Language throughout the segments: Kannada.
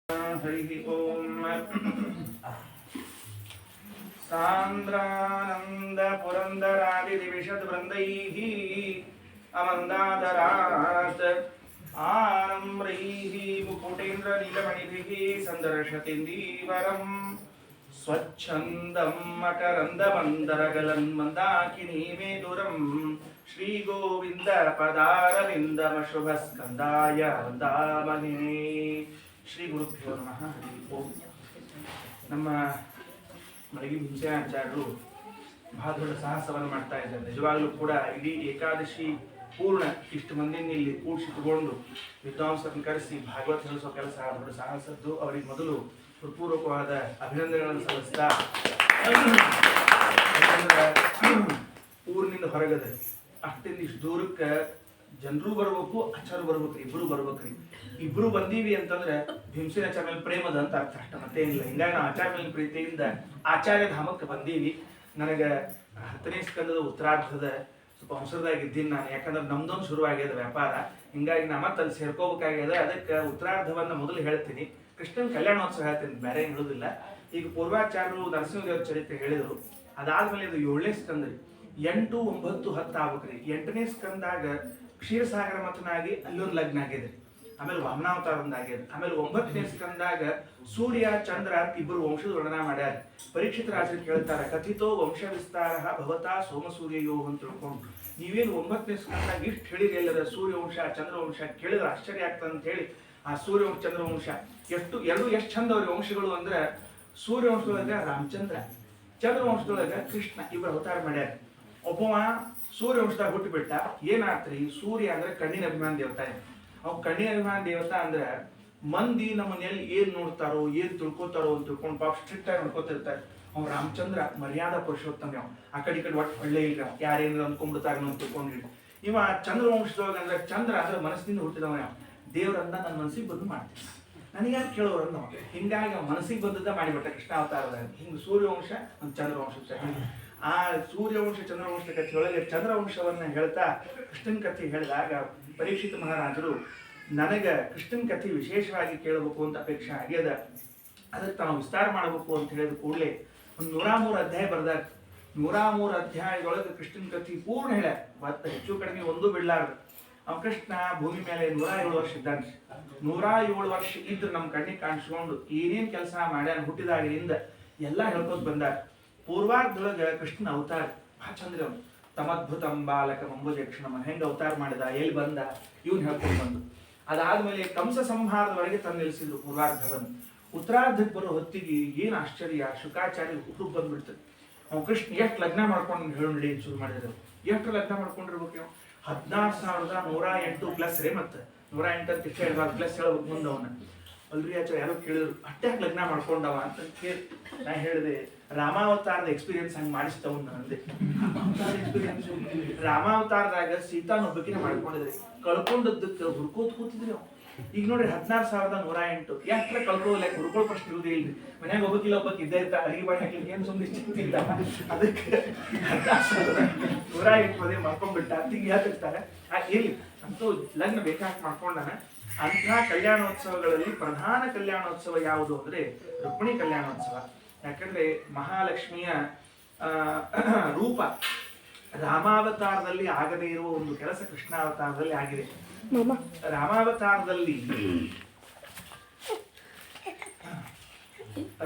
हरि ओम सान्द्रानंद पुरंदरादिविशद वृंदैः अमन्दादरात् आनम्रैः मुकुटेन्द्र नीलमणिभिः सन्दर्शतीन्दीवरम् स्वच्छन्दं मकरन्दमन्दरगलन् मंदाकिनी मेदुरम् श्रीगोविन्द पदारविन्दमशुभस्कन्दाय वन्दामहे ಶ್ರೀ ಗುರುಭ್ಯೋ ನಮಃ. ಹರಿ ಓಂ. ನಮ್ಮ ಮಳಗಿ ಮುಂಚೆನಾಚಾರ್ಯರು ಬಹಳ ದೊಡ್ಡ ಸಾಹಸವನ್ನು ಮಾಡ್ತಾ ಇದ್ದಾರೆ. ನಿಜವಾಗ್ಲೂ ಕೂಡ ಇಡೀ ಏಕಾದಶಿ ಪೂರ್ಣ ಇಷ್ಟು ಮಂದಿನ ಇಲ್ಲಿ ಕೂಡಿಸಿಟ್ಟುಕೊಂಡು ವಿದ್ವಾಂಸರನ್ನು ಕರೆಸಿ ಭಾಗವತ ಹೇಳಿಸೋ ಕೆಲಸ ದೊಡ್ಡ ಸಾಹಸದ್ದು. ಅವರಿಗೆ ಮೊದಲು ಹೃತ್ಪೂರ್ವಕವಾದ ಅಭಿನಂದನೆಗಳನ್ನು ಸಲ್ಲಿಸ್ತಾ, ಊರಿನಿಂದ ಹೊರಗದೆ ಅಷ್ಟಿಂದ ಇಷ್ಟು ದೂರಕ್ಕೆ ಜನರು ಬರ್ಬೇಕು, ಆಚಾರ್ಯ ಬರ್ಬೇಕ್ರಿ, ಇಬ್ರು ಬರ್ಬೇಕ್ರಿ. ಇಬ್ರು ಬಂದೀವಿ ಅಂತಂದ್ರೆ ಭೀಮಸೇನ ಆಚಾರ್ಯ ಮೇಲೆ ಪ್ರೇಮದ ಅಂತ ಅರ್ಥ, ಅಷ್ಟ ಮತ್ತೇನಿಲ್ಲ. ಹಿಂಗಾಗಿ ನಾವು ಆಚಾರ್ಯ ಮೇಲೆ ಪ್ರೀತಿಯಿಂದ ಆಚಾರ್ಯ ಧಾಮಕ್ಕೆ ಬಂದೀವಿ. ನನಗೆ 10ನೇ ಸ್ಕಂದದ ಉತ್ತರಾರ್ಧದ ಸ್ವಲ್ಪ ಅವಸರದಾಗಿದ್ದೀನಿ ನಾನು, ಯಾಕಂದ್ರೆ ನಮ್ದೊಂದು ಶುರುವಾಗ್ಯದ ವ್ಯಾಪಾರ. ಹಿಂಗಾಗಿ ನಾ ಮತ್ತೆ ಅಲ್ಲಿ ಸೇರ್ಕೋಬೇಕಾಗ್ಯದ. ಅದಕ್ಕೆ ಉತ್ತರಾರ್ಧವನ್ನ ಮೊದಲು ಹೇಳ್ತೀನಿ, ಕೃಷ್ಣನ ಕಲ್ಯಾಣೋತ್ಸವ ಹೇಳ್ತೀನಿ, ಬೇರೆ ಏನು ಹೇಳೋದಿಲ್ಲ. ಈಗ ಪೂರ್ವಾಚಾರ್ಯರು ನರಸಿಂಹದೇವರ ಚರಿತ್ರೆ ಹೇಳಿದರು. ಅದಾದ್ಮೇಲೆ ಇದು 7ನೇ ಸ್ಕಂದ್ರಿ, 8, 9, 10 ಆಗ್ಬೇಕ್ರಿ. 8ನೇ ಸ್ಕಂದಾಗ ಕ್ಷೀರಸಾಗರ ಮತನಾಗಿ ಅಲ್ಲೊಂದು ಲಗ್ನ ಆಗಿದೆ, ಆಮೇಲೆ ವಾಮನಾವತಾರೊಂದಾಗ್ಯದ. ಆಮೇಲೆ 9ನೇ ಸ್ಕಂದಾಗ ಸೂರ್ಯ ಚಂದ್ರ ಇಬ್ಬರು ವಂಶದ ವರ್ಣನ ಮಾಡ್ಯಾರ. ಪರೀಕ್ಷಿತ ರಾಜರು ಕೇಳ್ತಾರ, ಕಥಿತೋ ವಂಶ ವಿಸ್ತಾರ ಭವತಾ ಸೋಮಸೂರ್ಯಯೋ ಅಂತ ತಿಳ್ಕೊಂಡು, ನೀವೇನು 9ನೇ ಸ್ಕಂದಾಗ ಇಷ್ಟು ಹೇಳಿರಿ ಎಲ್ಲರ ಸೂರ್ಯವಂಶ ಚಂದ್ರವಂಶ ಕೇಳಿದ್ರೆ ಆಶ್ಚರ್ಯ ಆಗ್ತದೆ ಅಂತ ಹೇಳಿ ಆ ಸೂರ್ಯವಂಶ ಚಂದ್ರವಂಶ ಎಷ್ಟು ಚಂದ ಅವ್ರ ವಂಶಗಳು ಅಂದ್ರೆ, ಸೂರ್ಯವಂಶದೊಳಗ ರಾಮಚಂದ್ರ, ಚಂದ್ರವಂಶದೊಳಗ ಕೃಷ್ಣ ಇಬ್ಬರು ಅವತಾರ ಮಾಡ್ಯಾರ. ಒಬ್ಬವ ಸೂರ್ಯವಂಶದಾಗ ಹುಟ್ಟುಬಿಟ್ಟ. ಏನಾತ್ರಿ, ಸೂರ್ಯ ಅಂದ್ರೆ ಕಣ್ಣಿನ ಅಭಿಮಾನ ದೇವತಾ. ಅವ್ ಕಣ್ಣಿನ ಅಭಿಮಾನ ದೇವತಾ ಅಂದ್ರೆ ಮಂದಿ ನಮ್ಮ ಮನೆಯಲ್ಲಿ ಏನ್ ನೋಡ್ತಾರೋ ಏನ್ ತಿಳ್ಕೊತಾರೋ ಅಂತ ತಿಳ್ಕೊಂಡು ಪಾಪ ಸ್ಟ್ರಿಕ್ಟ್ ಆಗಿ ನೋಡ್ಕೊತಿರ್ತಾರೆ. ಅವ್ ರಾಮಚಂದ್ರ ಮರ್ಯಾದಾ ಪುರುಷೋತ್ತಮ. ಅವ್ ಆ ಕಡೆ ಒಟ್ಟು ಒಳ್ಳೆ ಇಲ್ಲ, ಯಾರೇನು ಅಂದ್ಕೊಂಡ್ಬಿಡ್ತಾರ ಅಂತ ತಿಳ್ಕೊಂಡಿರಿ. ಇವ ಚಂದ್ರವಂಶದೊಳಗ ಅಂದ್ರೆ ಚಂದ್ರ ಅಂದ್ರೆ ಮನಸ್ಸಿನಿಂದ ಹುಟ್ಟಿದವ. ದೇವ್ರಂದ ನನ್ನ ಮನಸ್ಸಿಗೆ ಬಂದು ಮಾಡ್ತೀನಿ, ನನಗೆ ಯಾರು ಕೇಳೋರು ಅಂದವ. ಹಿಂಗಾಗಿ ಅವ್ ಮನಸ್ಸಿಗೆ ಬಂದದ್ದ ಮಾಡಿಬಿಟ್ಟ ಕೃಷ್ಣ ಅವತಾರದಾಗ. ಹಿಂಗೆ ಸೂರ್ಯವಂಶ ಒಂದು ಚಂದ್ರವಂಶ. ಆ ಸೂರ್ಯವಂಶ ಚಂದ್ರವಂಶ ಕಥೆ ಒಳಗೆ ಚಂದ್ರವಂಶವನ್ನ ಹೇಳ್ತಾ ಕೃಷ್ಣನ ಕಥೆ ಹೇಳಿದಾಗ ಪರೀಕ್ಷಿತ ಮಹಾರಾಜರು, ನನಗೆ ಕೃಷ್ಣನ ಕಥೆ ವಿಶೇಷವಾಗಿ ಕೇಳಬೇಕು ಅಂತ ಅಪೇಕ್ಷೆ ಆಗ್ಯದ, ಅದಕ್ಕೆ ತಾವು ವಿಸ್ತಾರ ಮಾಡಬೇಕು ಅಂತ ಹೇಳಿದ ಕೂಡಲೇ ಒಂದು 103 ಅಧ್ಯಾಯ ಬರ್ದಾಗ 103 ಅಧ್ಯಾಯದೊಳಗೆ ಕೃಷ್ಣನ ಕಥೆ ಪೂರ್ಣ ಹೇಳ. ಮತ್ತೆ ಹೆಚ್ಚು ಕಡಿಮೆ ಒಂದು ಬಿಡ್ಲಾರ್ದು. ಅವ ಕೃಷ್ಣ ಭೂಮಿ ಮೇಲೆ 107 ವರ್ಷ ಇದ್ದಾನೆ. 107 ವರ್ಷ ಇದ್ರೆ ನಮ್ಮ ಕಣ್ಣಿಗೆ ಕಾಣಿಸ್ಕೊಂಡು ಏನೇನ್ ಕೆಲಸ ಮಾಡ್ಯಾನ ಹುಟ್ಟಿದಾಗಿನಿಂದ ಎಲ್ಲ ಹೇಳ್ಕೊಂತ ಬಂದಾರ. ಪೂರ್ವಾರ್ಧದೊಳಗ ಕೃಷ್ಣನ ಅವತಾರ ಬಹಳ ಚಂದ್ರ. ತಮದ್ಭುತಂ ಬಾಲಕ ಮಂಬುಜಕ್ಷಣಮ ಹೆಂಗ ಅವತಾರ ಮಾಡಿದ, ಎಲ್ಲಿ ಬಂದ, ಇವನ್ ಹೇಳ್ಕೊಂಡು ಬಂದು. ಅದಾದ್ಮೇಲೆ ಕಂಸ ಸಂಹಾರದವರೆಗೆ ತಂದು ನಿಲ್ಲಿಸಿದ್ರು ಪೂರ್ವಾರ್ಧವನ್ನು. ಉತ್ತರಾರ್ಧಕ್ಕೆ ಬರೋ ಹೊತ್ತಿಗೆ ಏನ್ ಆಶ್ಚರ್ಯ, ಶುಕಾಚಾರ್ಯ ಹುಟ್ಟುಕ್ ಬಂದ್ಬಿಡ್ತದೆ. ಅವ್ ಕೃಷ್ಣ ಎಷ್ಟು ಲಗ್ನ ಮಾಡ್ಕೊಂಡು ಹೇಳಿ ಶುರು ಮಾಡಿದ್ರು. ಎಷ್ಟು ಲಗ್ನ ಮಾಡ್ಕೊಂಡಿರ್ಬೇಕು? 16,108 ಪ್ಲಸ್ ರೇ. ಮತ್ತೆ 108 ಅಂತ ಇಷ್ಟ ಹೇಳ್ಬಾರ್ದು, ಪ್ಲಸ್ ಹೇಳ್ಬೇಕು ಮುಂದೆ ಅವನ್ನ. ಅಲ್ರಿ ಆಚಾರ್ಯ ಯಾರೋ ಕೇಳಿದ್ರು, ಅಟ್ಯಾಕ್ ಲಗ್ನ ಮಾಡ್ಕೊಂಡವ ಅಂತ ಕೇಳಿ ನಾ ಹೇಳಿದೆ, ರಾಮಾವತಾರದ ಎಕ್ಸ್ಪೀರಿಯನ್ಸ್ ಹಂಗೆ ಮಾಡಿಸ್ತವ್ ಅಂದೆ. ರಾಮಾವತಾರದಾಗ ಸೀತಾನೊಬ್ಬಕಿನ ಮಾಡ್ಕೊಂಡಿದ್ರಿ, ಕಳ್ಕೊಂಡದ್ದಕ್ಕೆ ಹುಡ್ಕೋತ್ ಕೂತಿದ್ರಿ ಅವ್. ಈಗ ನೋಡ್ರಿ 16,108 ಯಾಕೆ ಕಳ್ಕೋಲಕ್ ಹುಡ್ಕೊಳ್ಳೋ ಪ್ರಶ್ನೆ ಇರುವುದೇ ಇಲ್ರಿ. ಮನ್ಯಾಗ ಒಬ್ಬಕಿಲ್ಲ ಒಬ್ಬಕ್ಕೆ ಇದ್ದೇ ಇರ್ತಾ, ಅಡಿಗೆ ಮಾಡಿ ಹಾಕ್ಲಿಕ್ಕೆ ಏನ್ ಸುಮ್ಮನೆ ಚಿಂತಿಲ್ಲ. ಅದಕ್ಕೆ 16,108 ಮಾಡ್ಕೊಂಡ್ಬಿಟ್ಟ ತಿಂಗಿ ಹಾಕಿರ್ತಾರೆ. ಇಲ್ಲಿ ಅಂತೂ ಲಗ್ನ ಬೇಕಾಗಿ ಮಾಡ್ಕೊಂಡಾನ. ಅಂಥ ಕಲ್ಯಾಣೋತ್ಸವಗಳಲ್ಲಿ ಪ್ರಧಾನ ಕಲ್ಯಾಣೋತ್ಸವ ಯಾವುದು ಅಂದ್ರೆ ರುಕ್ಮಿಣಿ ಕಲ್ಯಾಣೋತ್ಸವ. ಯಾಕಂದ್ರೆ ಮಹಾಲಕ್ಷ್ಮಿಯ ರೂಪ ರಾಮಾವತಾರದಲ್ಲಿ ಆಗದೇ ಇರುವ ಒಂದು ಕೆಲಸ ಕೃಷ್ಣಾವತಾರದಲ್ಲಿ ಆಗಿದೆ.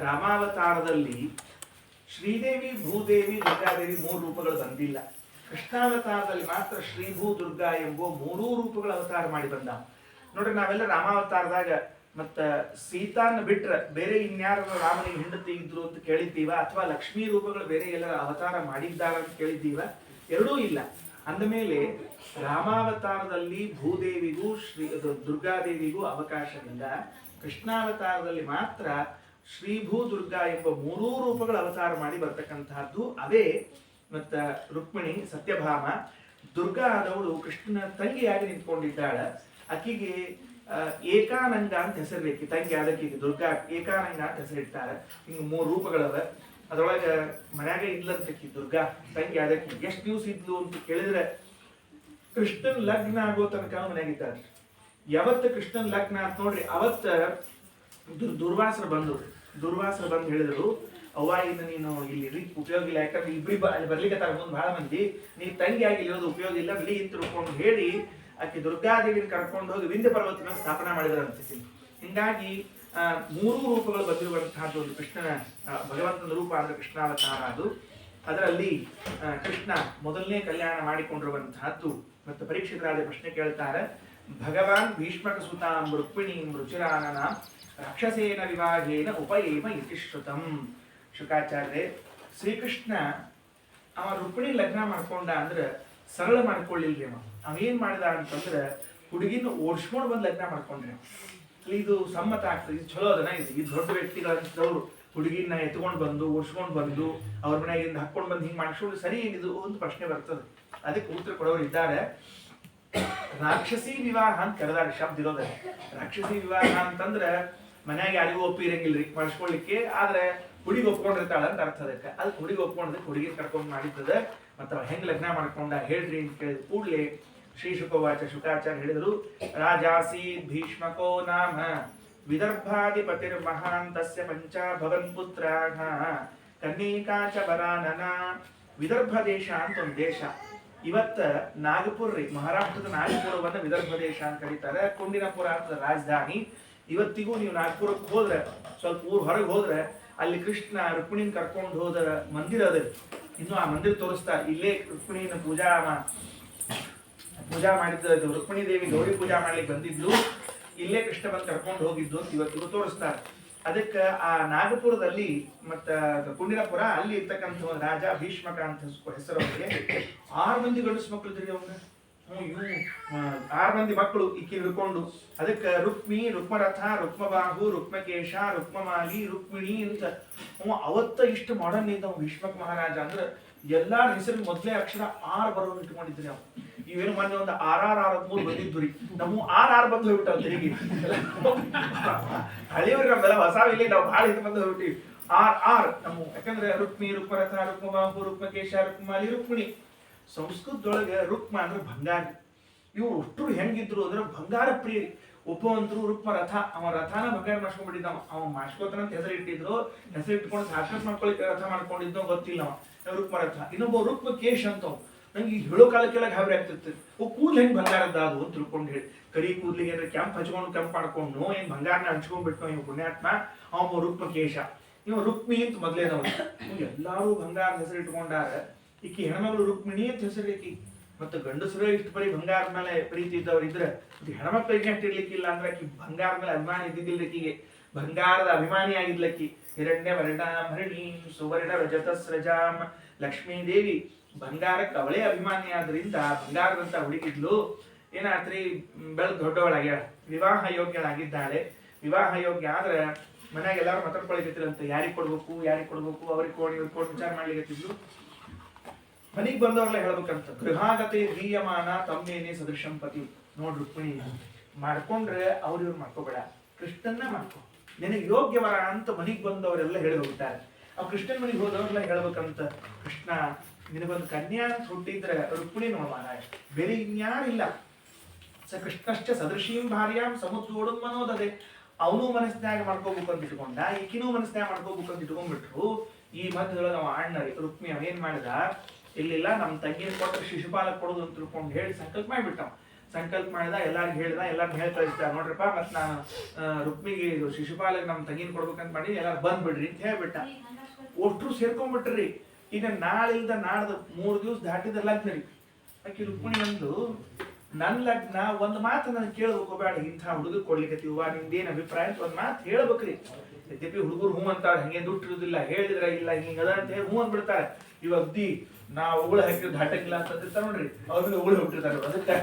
ರಾಮಾವತಾರದಲ್ಲಿ ಶ್ರೀದೇವಿ, ಭೂದೇವಿ, ದುರ್ಗಾದೇವಿ 3 ರೂಪಗಳು ಬಂದಿಲ್ಲ. ಕೃಷ್ಣಾವತಾರದಲ್ಲಿ ಮಾತ್ರ ಶ್ರೀ ಭೂ ದುರ್ಗಾ ಎಂಬ 3 ರೂಪಗಳ ಅವತಾರ ಮಾಡಿ ಬಂದ. ನೋಡ್ರಿ, ನಾವೆಲ್ಲ ರಾಮಾವತಾರದಾಗ ಮತ್ತ ಸೀತಾನ ಬಿಟ್ರ ಬೇರೆ ಇನ್ಯಾರು ರಾಮನಿಗೆ ಹೆಂಡತಿ ಇದ್ರು ಅಂತ ಕೇಳಿದ್ದೀವ, ಅಥವಾ ಲಕ್ಷ್ಮೀ ರೂಪಗಳು ಬೇರೆ ಎಲ್ಲ ಅವತಾರ ಮಾಡಿದ್ದಾರ ಅಂತ ಕೇಳಿದ್ದೀವ? ಎರಡೂ ಇಲ್ಲ. ಅಂದಮೇಲೆ ರಾಮಾವತಾರದಲ್ಲಿ ಭೂದೇವಿಗೂ ದುರ್ಗಾದೇವಿಗೂ ಅವಕಾಶವಿಲ್ಲ. ಕೃಷ್ಣಾವತಾರದಲ್ಲಿ ಮಾತ್ರ ಶ್ರೀ ಭೂ ದುರ್ಗಾ ಎಂಬ 3 ರೂಪಗಳ ಅವತಾರ ಮಾಡಿ ಬರ್ತಕ್ಕಂತಹದ್ದು. ಅವೇ ಮತ್ತ ರುಕ್ಮಿಣಿ, ಸತ್ಯಭಾಮ. ದುರ್ಗಾ ಆದವಳು ಕೃಷ್ಣನ ತಂಗಿಯಾಗಿ ನಿಂತ್ಕೊಂಡಿದ್ದಾಳ. ಆಕಿಗೆ ಏಕಾನಂಗ ಅಂತ ಹೆಸರು ತಂಗಿ ಅದಕ್ಕೆ ದುರ್ಗಾ ಏಕಾನಂಗ ಅಂತ ಹೆಸರಿಟ್ಟಾರೆ. ಹಿಂಗ 3 ರೂಪಗಳವ. ಅದ್ರೊಳಗೆ ಮನ್ಯಾಗ ಇದ್ಲಂತಕ್ಕಿ ದುರ್ಗಾ ತಂಗಿ ಅದಕ್ಕೆ. ಎಷ್ಟು ದಿವಸ ಇದ್ಲು ಅಂತ ಕೇಳಿದ್ರೆ, ಕೃಷ್ಣನ್ ಲಗ್ನ ಆಗೋ ತನಕ ಮನ್ಯಾಗಿದ್ದಾರೆ. ಯಾವತ್ತ ಕೃಷ್ಣನ್ ಲಗ್ನ ಅಂತ ನೋಡ್ರಿ, ಅವತ್ತ ದುರ್ವಾಸರು ಬಂದು ಹೇಳಿದ್ರು, ಅವ್ವ ಇನ್ನು ನೀನು ಇಲ್ಲಿ ಉಪಯೋಗ ಇಲ್ಲ, ಯಾಕಂದ್ರೆ ಇಬ್ರಿ ಅಲ್ಲಿ ಬರ್ಲಿಕ್ಕೆ ಮುಂದೆ ಬಹಳ ಮಂದಿ, ನೀ ತಂಗಿ ಆಗಿ ಇರೋದು ಉಪಯೋಗ ಇಲ್ಲ, ಬಿಳಿ ಇಂತ ತಿಳ್ಕೊಂಡು ಹೇಳಿ ಆಕೆ ದುರ್ಗಾದೇವಿನ ಕರ್ಕೊಂಡು ಹೋಗಿ ವಿಂಧ್ಯ ಪರ್ವತನ ಸ್ಥಾಪನೆ ಮಾಡಿದ್ರು ಅನ್ಸುತ್ತೆ. ಹಿಂಗಾಗಿ 3 ರೂಪಗಳು ಬಂದಿರುವಂತಹದ್ದು ಒಂದು ಕೃಷ್ಣನ ಭಗವಂತನ ರೂಪ ಅಂದ್ರೆ ಕೃಷ್ಣಾವತಾರ ಅದು. ಅದರಲ್ಲಿ ಕೃಷ್ಣ ಮೊದಲನೇ ಕಲ್ಯಾಣ ಮಾಡಿಕೊಂಡಿರುವಂತಹದ್ದು. ಮತ್ತು ಪರೀಕ್ಷಿತರಾದ ಪ್ರಶ್ನೆ ಕೇಳ್ತಾರೆ, ಭಗವಾನ್ ಭೀಷ್ಮಕ ಸುತಾಂ ರುಕ್ಮಿಣೀಂ ರುಚಿರಾನನ ರಾಕ್ಷಸೇನ ವಿವಾಹೇನ ಉಪಯೇಮ ಇತಿ ಶ್ರುತಂ. ಶುಕಾಚಾರ್ಯ, ಶ್ರೀಕೃಷ್ಣ ಅವ ರುಕ್ಮಿಣಿ ಲಗ್ನ ಮಾಡ್ಕೊಂಡ ಅಂದ್ರೆ ಸರಳ ಮಾಡ್ಕೊಳ್ಳಿಲ್ರಿ. ಅವೇನ್ ಮಾಡಿದ ಅಂತಂದ್ರೆ ಹುಡುಗಿನ ಓಡಿಸ್ಕೊಂಡು ಬಂದು ಲಗ್ನ ಮಾಡ್ಕೊಂಡ್ರಿ. ಇದು ಸಮ್ಮತ ಆಗ್ತದೆ, ಇದು ಚಲೋ ಅದನ್ನ. ಇದು ದೊಡ್ಡ ವ್ಯಕ್ತಿಗಳಂತವ್ರು ಹುಡುಗಿನ ಎತ್ಕೊಂಡು ಬಂದು ಓಡಿಸ್ಕೊಂಡು ಬಂದು ಅವ್ರ ಮನೆಯಿಂದ ಹಾಕೊಂಡು ಬಂದು ಹಿಂಗೆ ಮಾಡಿಸ್ಕೊಂಡು ಸರಿ ಏನಿದು ಒಂದು ಪ್ರಶ್ನೆ ಬರ್ತದೆ. ಅದಕ್ಕೆ ಉತ್ತರ ಕೊಡೋರು ಇದ್ದಾರೆ. ರಾಕ್ಷಸಿ ವಿವಾಹ ಅಂತ ಕರೆದಾರ ಶಬ್ದ ಇರೋದ. ರಾಕ್ಷಸಿ ವಿವಾಹ ಅಂತಂದ್ರೆ ಮನ್ಯಾಗ ಯಾರಿಗೂ ಒಪ್ಪಿರಂಗಿಲ್ರಿ ಮಾಡಿಸ್ಕೊಳ್ಲಿಕ್ಕೆ, ಆದ್ರೆ ಹುಡುಗಿ ಒಪ್ಕೊಂಡಿರ್ತಾಳ ಅಂತ ಅರ್ಥ. ಅದಕ್ಕೆ ಹುಡುಗಿ ಒಪ್ಕೊಂಡದಕ್ಕೆ ಹುಡುಗಿ ಕರ್ಕೊಂಡು ಮಾಡಿರ್ತದೆ. ಮತ್ತು ಹೆಂಗ್ ಲಗ್ನ ಮಾಡ್ಕೊಂಡ ಹೇಳ್ರಿ ಅಂತ ಕೇಳಿದ ಕೂಡಲೇ ಶ್ರೀ ಶುಕವಾಚ ಶುಕಾಚಾರ್ಯ ಹೇಳಿದರು, ರಾಜಾಸಿ ಭೀಷ್ಮಕೋ ನಾಮ ವಿದರ್ಭಾಧಿಪತಿರ್ ಮಹಾಂತಸ್ಯ ಪಂಚ ಭವನ್ ಪುತ್ರಾಃ ಕನ್ನಿಕಾಚ ವರಾನನ. ವಿದರ್ಭ ದೇಶ ಅಂತ ಒಂದು ದೇಶ. ಇವತ್ತ ನಾಗಪುರ ರೀ, ಮಹಾರಾಷ್ಟ್ರದ ನಾಗಪುರವನ್ನ ವಿದರ್ಭ ದೇಶ ಅಂತ ಕರೀತಾರೆ. ಕುಂಡಿನಪುರ ಅಂತ ರಾಜಧಾನಿ. ಇವತ್ತಿಗೂ ನೀವು ನಾಗಪುರಕ್ಕೆ ಹೋದ್ರೆ, ಸ್ವಲ್ಪ ಊರ್ ಹೊರಗೆ ಹೋದ್ರೆ, ಅಲ್ಲಿ ಕೃಷ್ಣ ರುಕ್ಮಿಣಿನ ಕರ್ಕೊಂಡು ಹೋದ ಮಂದಿರ ಅದ. ಇನ್ನು ಆ ಮಂದಿರ ತೋರಿಸ್ತಾರೆ. ಇಲ್ಲೇ ರುಕ್ಮಿಣಿನ ಪೂಜಾ ಮಾಡಿದ್ದು. ರುಕ್ಮಿಣಿ ದೇವಿ ಗೌರಿ ಪೂಜಾ ಮಾಡ್ಲಿಕ್ಕೆ ಬಂದಿದ್ಲು, ಇಲ್ಲೇ ಕೃಷ್ಣ ಬಂದು ಕರ್ಕೊಂಡು ಹೋಗಿದ್ದು ಅಂತ ಇವತ್ತಿಗೂ ತೋರಿಸ್ತಾರೆ. ಅದಕ್ಕೆ ಆ ನಾಗಪುರದಲ್ಲಿ ಮತ್ತ ಕುಂಡಿನಪುರ ಅಲ್ಲಿ ಇರ್ತಕ್ಕಂಥ ರಾಜ ಭೀಷ್ಮಕ ಅಂತ ಹೆಸರು. ಅವರಿಗೆ 6 ಮಂದಿ ಗಂಡಸು ಮಕ್ಕಳು ಇದ್ರಿ ಅವ್ನ. 6 ಮಂದಿ ಮಕ್ಕಳು ಇಕ್ಕಿ ಹಿಡ್ಕೊಂಡು. ಅದಕ್ಕೆ ರುಕ್ಮಿ, ರುಕ್ಮರಥ, ರುಕ್ಮಬಾಹು, ರುಕ್ಮಕೇಶ, ರುಕ್ಮಮಾಲಿ, ರುಕ್ಮಿಣಿ ಅಂತ ಅವತ್ತ ಇಷ್ಟು ಮಾಡರ್ನ್ ಇದ್ದ ಭೀಷ್ಮಕ ಮಹಾರಾಜ. ಅಂದ್ರೆ ಎಲ್ಲಾರ ಹೆಸರು ಮೊದಲೇ ಅಕ್ಷರ 6 ಬರೋರು ಇಟ್ಕೊಂಡಿದ್ರಿ ನಾವು. ಇವೇನು ಮೊನ್ನೆ ಒಂದು 6 ಬಂದಿದ್ದು ರೀ. ನಮ್ಮ 6 ಬಂದು ಹೋಗ್ಬಿಟ್ಟಾವ ತಿರುಗಿ. ಹಳಿಯವ್ರಿಗೆ ನಮ್ಮೆಲ್ಲ ಹೊಸಾವಿಲ್ಲಿ ನಾವು ಭಾಳ ಇದು ಬಂದು ಹೋಗ್ಬಿಟ್ಟಿವಿ. 6 ನಮ್ಮ. ಯಾಕಂದ್ರೆ ರುಕ್ಮಿ, ರುಕ್ಮರಥ, ರುಕ್ಮಬಾಹು, ರುಕ್ಮಕೇಶ, ರುಕ್ಮಮಾಲಿ, ರುಕ್ಮಿಣಿ. ಸಂಸ್ಕೃತದೊಳಗೆ ರುಕ್ಮ ಅಂದ್ರೆ ಬಂಗಾರ. ಇವು ಅಷ್ಟು ಹೆಂಗಿದ್ರು ಅಂದ್ರೆ ಬಂಗಾರ ಪ್ರಿಯ. ಒಬ್ಬವಂತರು ರುಕ್ಮರಥ, ಅವ ರಥನ ಬಂಗಾರ ಮಾಡ್ಸ್ಕೊಂಡ್ಬಿಟ್ಟಿದ್ದ. ಅವ ಮಾಡ್ಸ್ಕೋತಾನಂತ ಹೆಸರು ಇಟ್ಟಿದ್ರು. ಹೆಸರು ಇಟ್ಕೊಂಡು ಸಾಕ್ಷಾತ್ ಮಾಡ್ಕೊಳ್ಳಿಕ್ಕೆ ರಥ ಮಾಡ್ಕೊಂಡಿದ್ನೋ ಗೊತ್ತಿಲ್ಲ ಅವ ರುಕ್ಮರಥ. ಇನ್ನೊಬ್ಬ ರುಕ್ಮಕೇಶ್ ಅಂತವ್. ನಂಗೆ ಈಗ ಹೇಳೋ ಕಾಲಕ್ಕೆಲ್ಲ ಗಾಬರಿ ಆಗ್ತಿರ್ತದೆ. ಕೂದ್ಲು ಹೆಂಗ್ ಬಂಗಾರದ್ದು ಅದು ಅಂತ ತಿಳ್ಕೊಂಡು ಹೇಳಿ, ಕರಿ ಕೂದ್ಲಿಗೆ ಅಂದ್ರೆ ಕೆಂಪ್ ಹಚ್ಕೊಂಡು ಕೆಂಪ್ ಮಾಡ್ಕೊಂಡು ಏನ್ ಬಂಗಾರನ ಹಂಚ್ಕೊಂಡ್ಬಿಟ್ಟು ಇವ್ ಪುಣ್ಯಾತ್ಮ. ಅವ ರುಕ್ಮಕೇಶ. ಇವ ರುಕ್ಮಿ ಅಂತ ಮೊದ್ಲೇನವ್. ಎಲ್ಲಾರು ಬಂಗಾರ ಹೆಸರು ಇಟ್ಕೊಂಡಾರ. ಈಕಿ ಹೆಣ್ಮಗಳು ರುಕ್ಮಿಣಿ ಅಂತ ಹೆಸರು ಈಕಿ. ಮತ್ತು ಗಂಡಸರು ಇಷ್ಟು ಬರೀ ಬಂಗಾರದ ಮೇಲೆ ಪ್ರೀತಿ ಇದ್ದವ್ರು ಇದ್ರೆ ಹೆಣ್ಮಕ್ಳಿಗೆ ಎಷ್ಟು ಇರ್ಲಿಕ್ಕಿಲ್ಲ ಅಂದ್ರೆ ಆಕಿ ಬಂಗಾರ ಮೇಲೆ ಅಭಿಮಾನಿ ಇದ್ದಿದ್ದಿಲ್ಲ. ಆಕಿಗೆ ಬಂಗಾರದ ಅಭಿಮಾನಿ ಆಗಿದ್ಲಕ್ಕಿ. ಹಿರಣ್ಯ ವರ್ಣಾಂ ಹರಿಣೀಂ ಸುವರ್ಣ ರಜತಸ್ರಜಾಂ. ಲಕ್ಷ್ಮೀ ದೇವಿ ಬಂಗಾರಕ್ಕೆ ಅವಳೇ ಅಭಿಮಾನಿ ಆದ್ರಿಂದ ಬಂಗಾರದಂತ ಹುಡುಗಿದ್ಲು. ಏನಾತ್ರಿ, ಬೆಳೆದು ದೊಡ್ಡವಳಾಗ್ಯಾಳ, ವಿವಾಹ ಯೋಗ್ಯಳಾಗಿದ್ದಾಳೆ. ವಿವಾಹ ಯೋಗ್ಯ ಆದ್ರೆ ಮನ್ಯಾಗ ಎಲ್ಲಾರು ಮಾತಾಡ್ಕೊಳಿಕತ್ತಿರಂತ, ಯಾರಿಗ್ ಕೊಡ್ಬೇಕು ಅವ್ರಿಗೆ ಕೊಡಿ ಇವ್ರಿಗೆ ಕೊಡಿ ವಿಚಾರ ಮಾಡ್ಲಿಕತ್ತಿದ್ಲು. ಮನಿಗ್ ಬಂದವ್ರಲ್ಲ ಹೇಳ್ಬೇಕಂತ, ಗೃಹಾಗತೆ ದೀಯಮಾನ ತಮ್ಮೇನೆ ಸದೃಶಂ ಪತಿ. ನೋಡ್ ರುಕ್ಮಿಣಿ, ಮಾಡ್ಕೊಂಡ್ರೆ ಅವ್ರಿವ್ರು ಮಾಡ್ಕೋಬೇಡ, ಕೃಷ್ಣನ್ನ ಮಾಡ್ಕೊ, ನಿನಗೆ ಯೋಗ್ಯವರ ಅಂತ ಮನಿಗ್ ಬಂದವರೆಲ್ಲ ಹೇಳಿ ಹೋಗ್ತಾರೆ. ಅವ್ ಕೃಷ್ಣನ್ ಮನಿಗೆ ಹೋದವ್ರೆಲ್ಲ ಹೇಳ್ಬೇಕಂತ, ಕೃಷ್ಣ ನಿನಗೊಂದು ಕನ್ಯಾ ಅಂತ ಹುಟ್ಟಿದ್ರೆ ರುಕ್ಮಿಣಿ ನೋಡ್ವಾನ, ಬೇರೆ ಇನ್ಯಾರಿಲ್ಲ. ಸ ಕೃಷ್ಣಶ್ಚ ಸದೃಶೀಂ ಭಾರ್ಯಾಂ ಸಮುದ್ರೋಡು ಮನೋದದೆ. ಅವನು ಮನಸ್ಸಿನಾಗ ಮಾಡ್ಕೋಬೇಕು ಅಂತ ಇಟ್ಕೊಂಡ, ಈಕಿನೂ ಮನಸ್ಸಿನಾಗ ಮಾಡ್ಕೋಬೇಕು ಅಂತ ಇಟ್ಕೊಂಡ್ಬಿಟ್ರು. ಈ ಮಧ್ಯದೊಳಗೆ ಅವ ಅಣ್ಣ ರುಕ್ಮಿ ಅವ ಏನ್ ಮಾಡಿದ, ಇಲ್ಲಿಲ್ಲ ನಮ್ಮ ತಂಗಿನ ಕೊಟ್ಟರೆ ಶಿಶುಪಾಲಕ್ ಕೊಡೋದು ಅಂತ ತಿಳ್ಕೊಂಡು ಹೇಳಿ ಸಂಕಲ್ಪ ಮಾಡಿಬಿಟ್ಟ. ಸಂಕಲ್ಪ ಮಾಡಿದ, ಎಲ್ಲಾರ್ಗು ಹೇಳ್ದ, ಎಲ್ಲಾರ್ಗು ಹೇಳಿ ಕಳಿಸ್ದ, ನೋಡ್ರಪ್ಪ ಮತ್ ನಾನು ರುಕ್ಮಿಗೆ ಶಿಶುಪಾಲಕ್ ನಮ್ಮ ತಂಗಿನ ಕೊಡ್ಬೇಕಂತ ಮಾಡಿ ಎಲ್ಲಾರು ಬಂದ್ಬಿಡ್ರಿ ಅಂತ ಹೇಳ್ಬಿಟ್ಟ. ಒಟ್ರು ಸೇರ್ಕೊಂಡ್ಬಿಟ್ರಿ. ಈಗ ನಾಳಿಲ್ದ ನಾಡ್ದು 3 ದಿವಸ ದಾಟಿದ ಲಗ್ನ ರೀ. ಆಕಿ ರುಕ್ಮಿಣಿ ಅಂದು, ನನ್ ಲಗ್ನ ಒಂದ್ ಮಾತು ನನ್ ಕೇಳ್ಬೇಕು, ಬೇಡ ಇಂಥ ಹುಡುಗ ಕೊಡ್ಲಿಕ್ಕತ್ತೀವ, ನಿಮ್ದೇನ್ ಅಭಿಪ್ರಾಯ ಅಂತ ಒಂದ್ ಮಾತು ಹೇಳ್ಬೇಕ್ರಿ. ಯದ್ಯಪಿ ಹುಡುಗರು ಹೂ ಅಂತಾಳೆ, ಹಂಗೆ ದುಟ್ಟಿರುದಿಲ್ಲ, ಹೇಳಿದ್ರ ಇಲ್ಲ ಹಿಂಗದ ಅಂತ ಹೇಳಿ ಹೂ ಅಂದ್ಬಿಡ್ತಾರೆ. ಇವ್ ಅಗ್ದಿ ನಾವು ಉಗುಳು ಹಾಕಿದ್ ದಾಟಂಗಿಲ್ಲ ಅಂತ ನೋಡ್ರಿ, ಅವ್ರಿಗೆ ಉಗುಳು ಹುಟ್ಟಿರ್ತಾರೆ. ಅದಕ್ಕೆ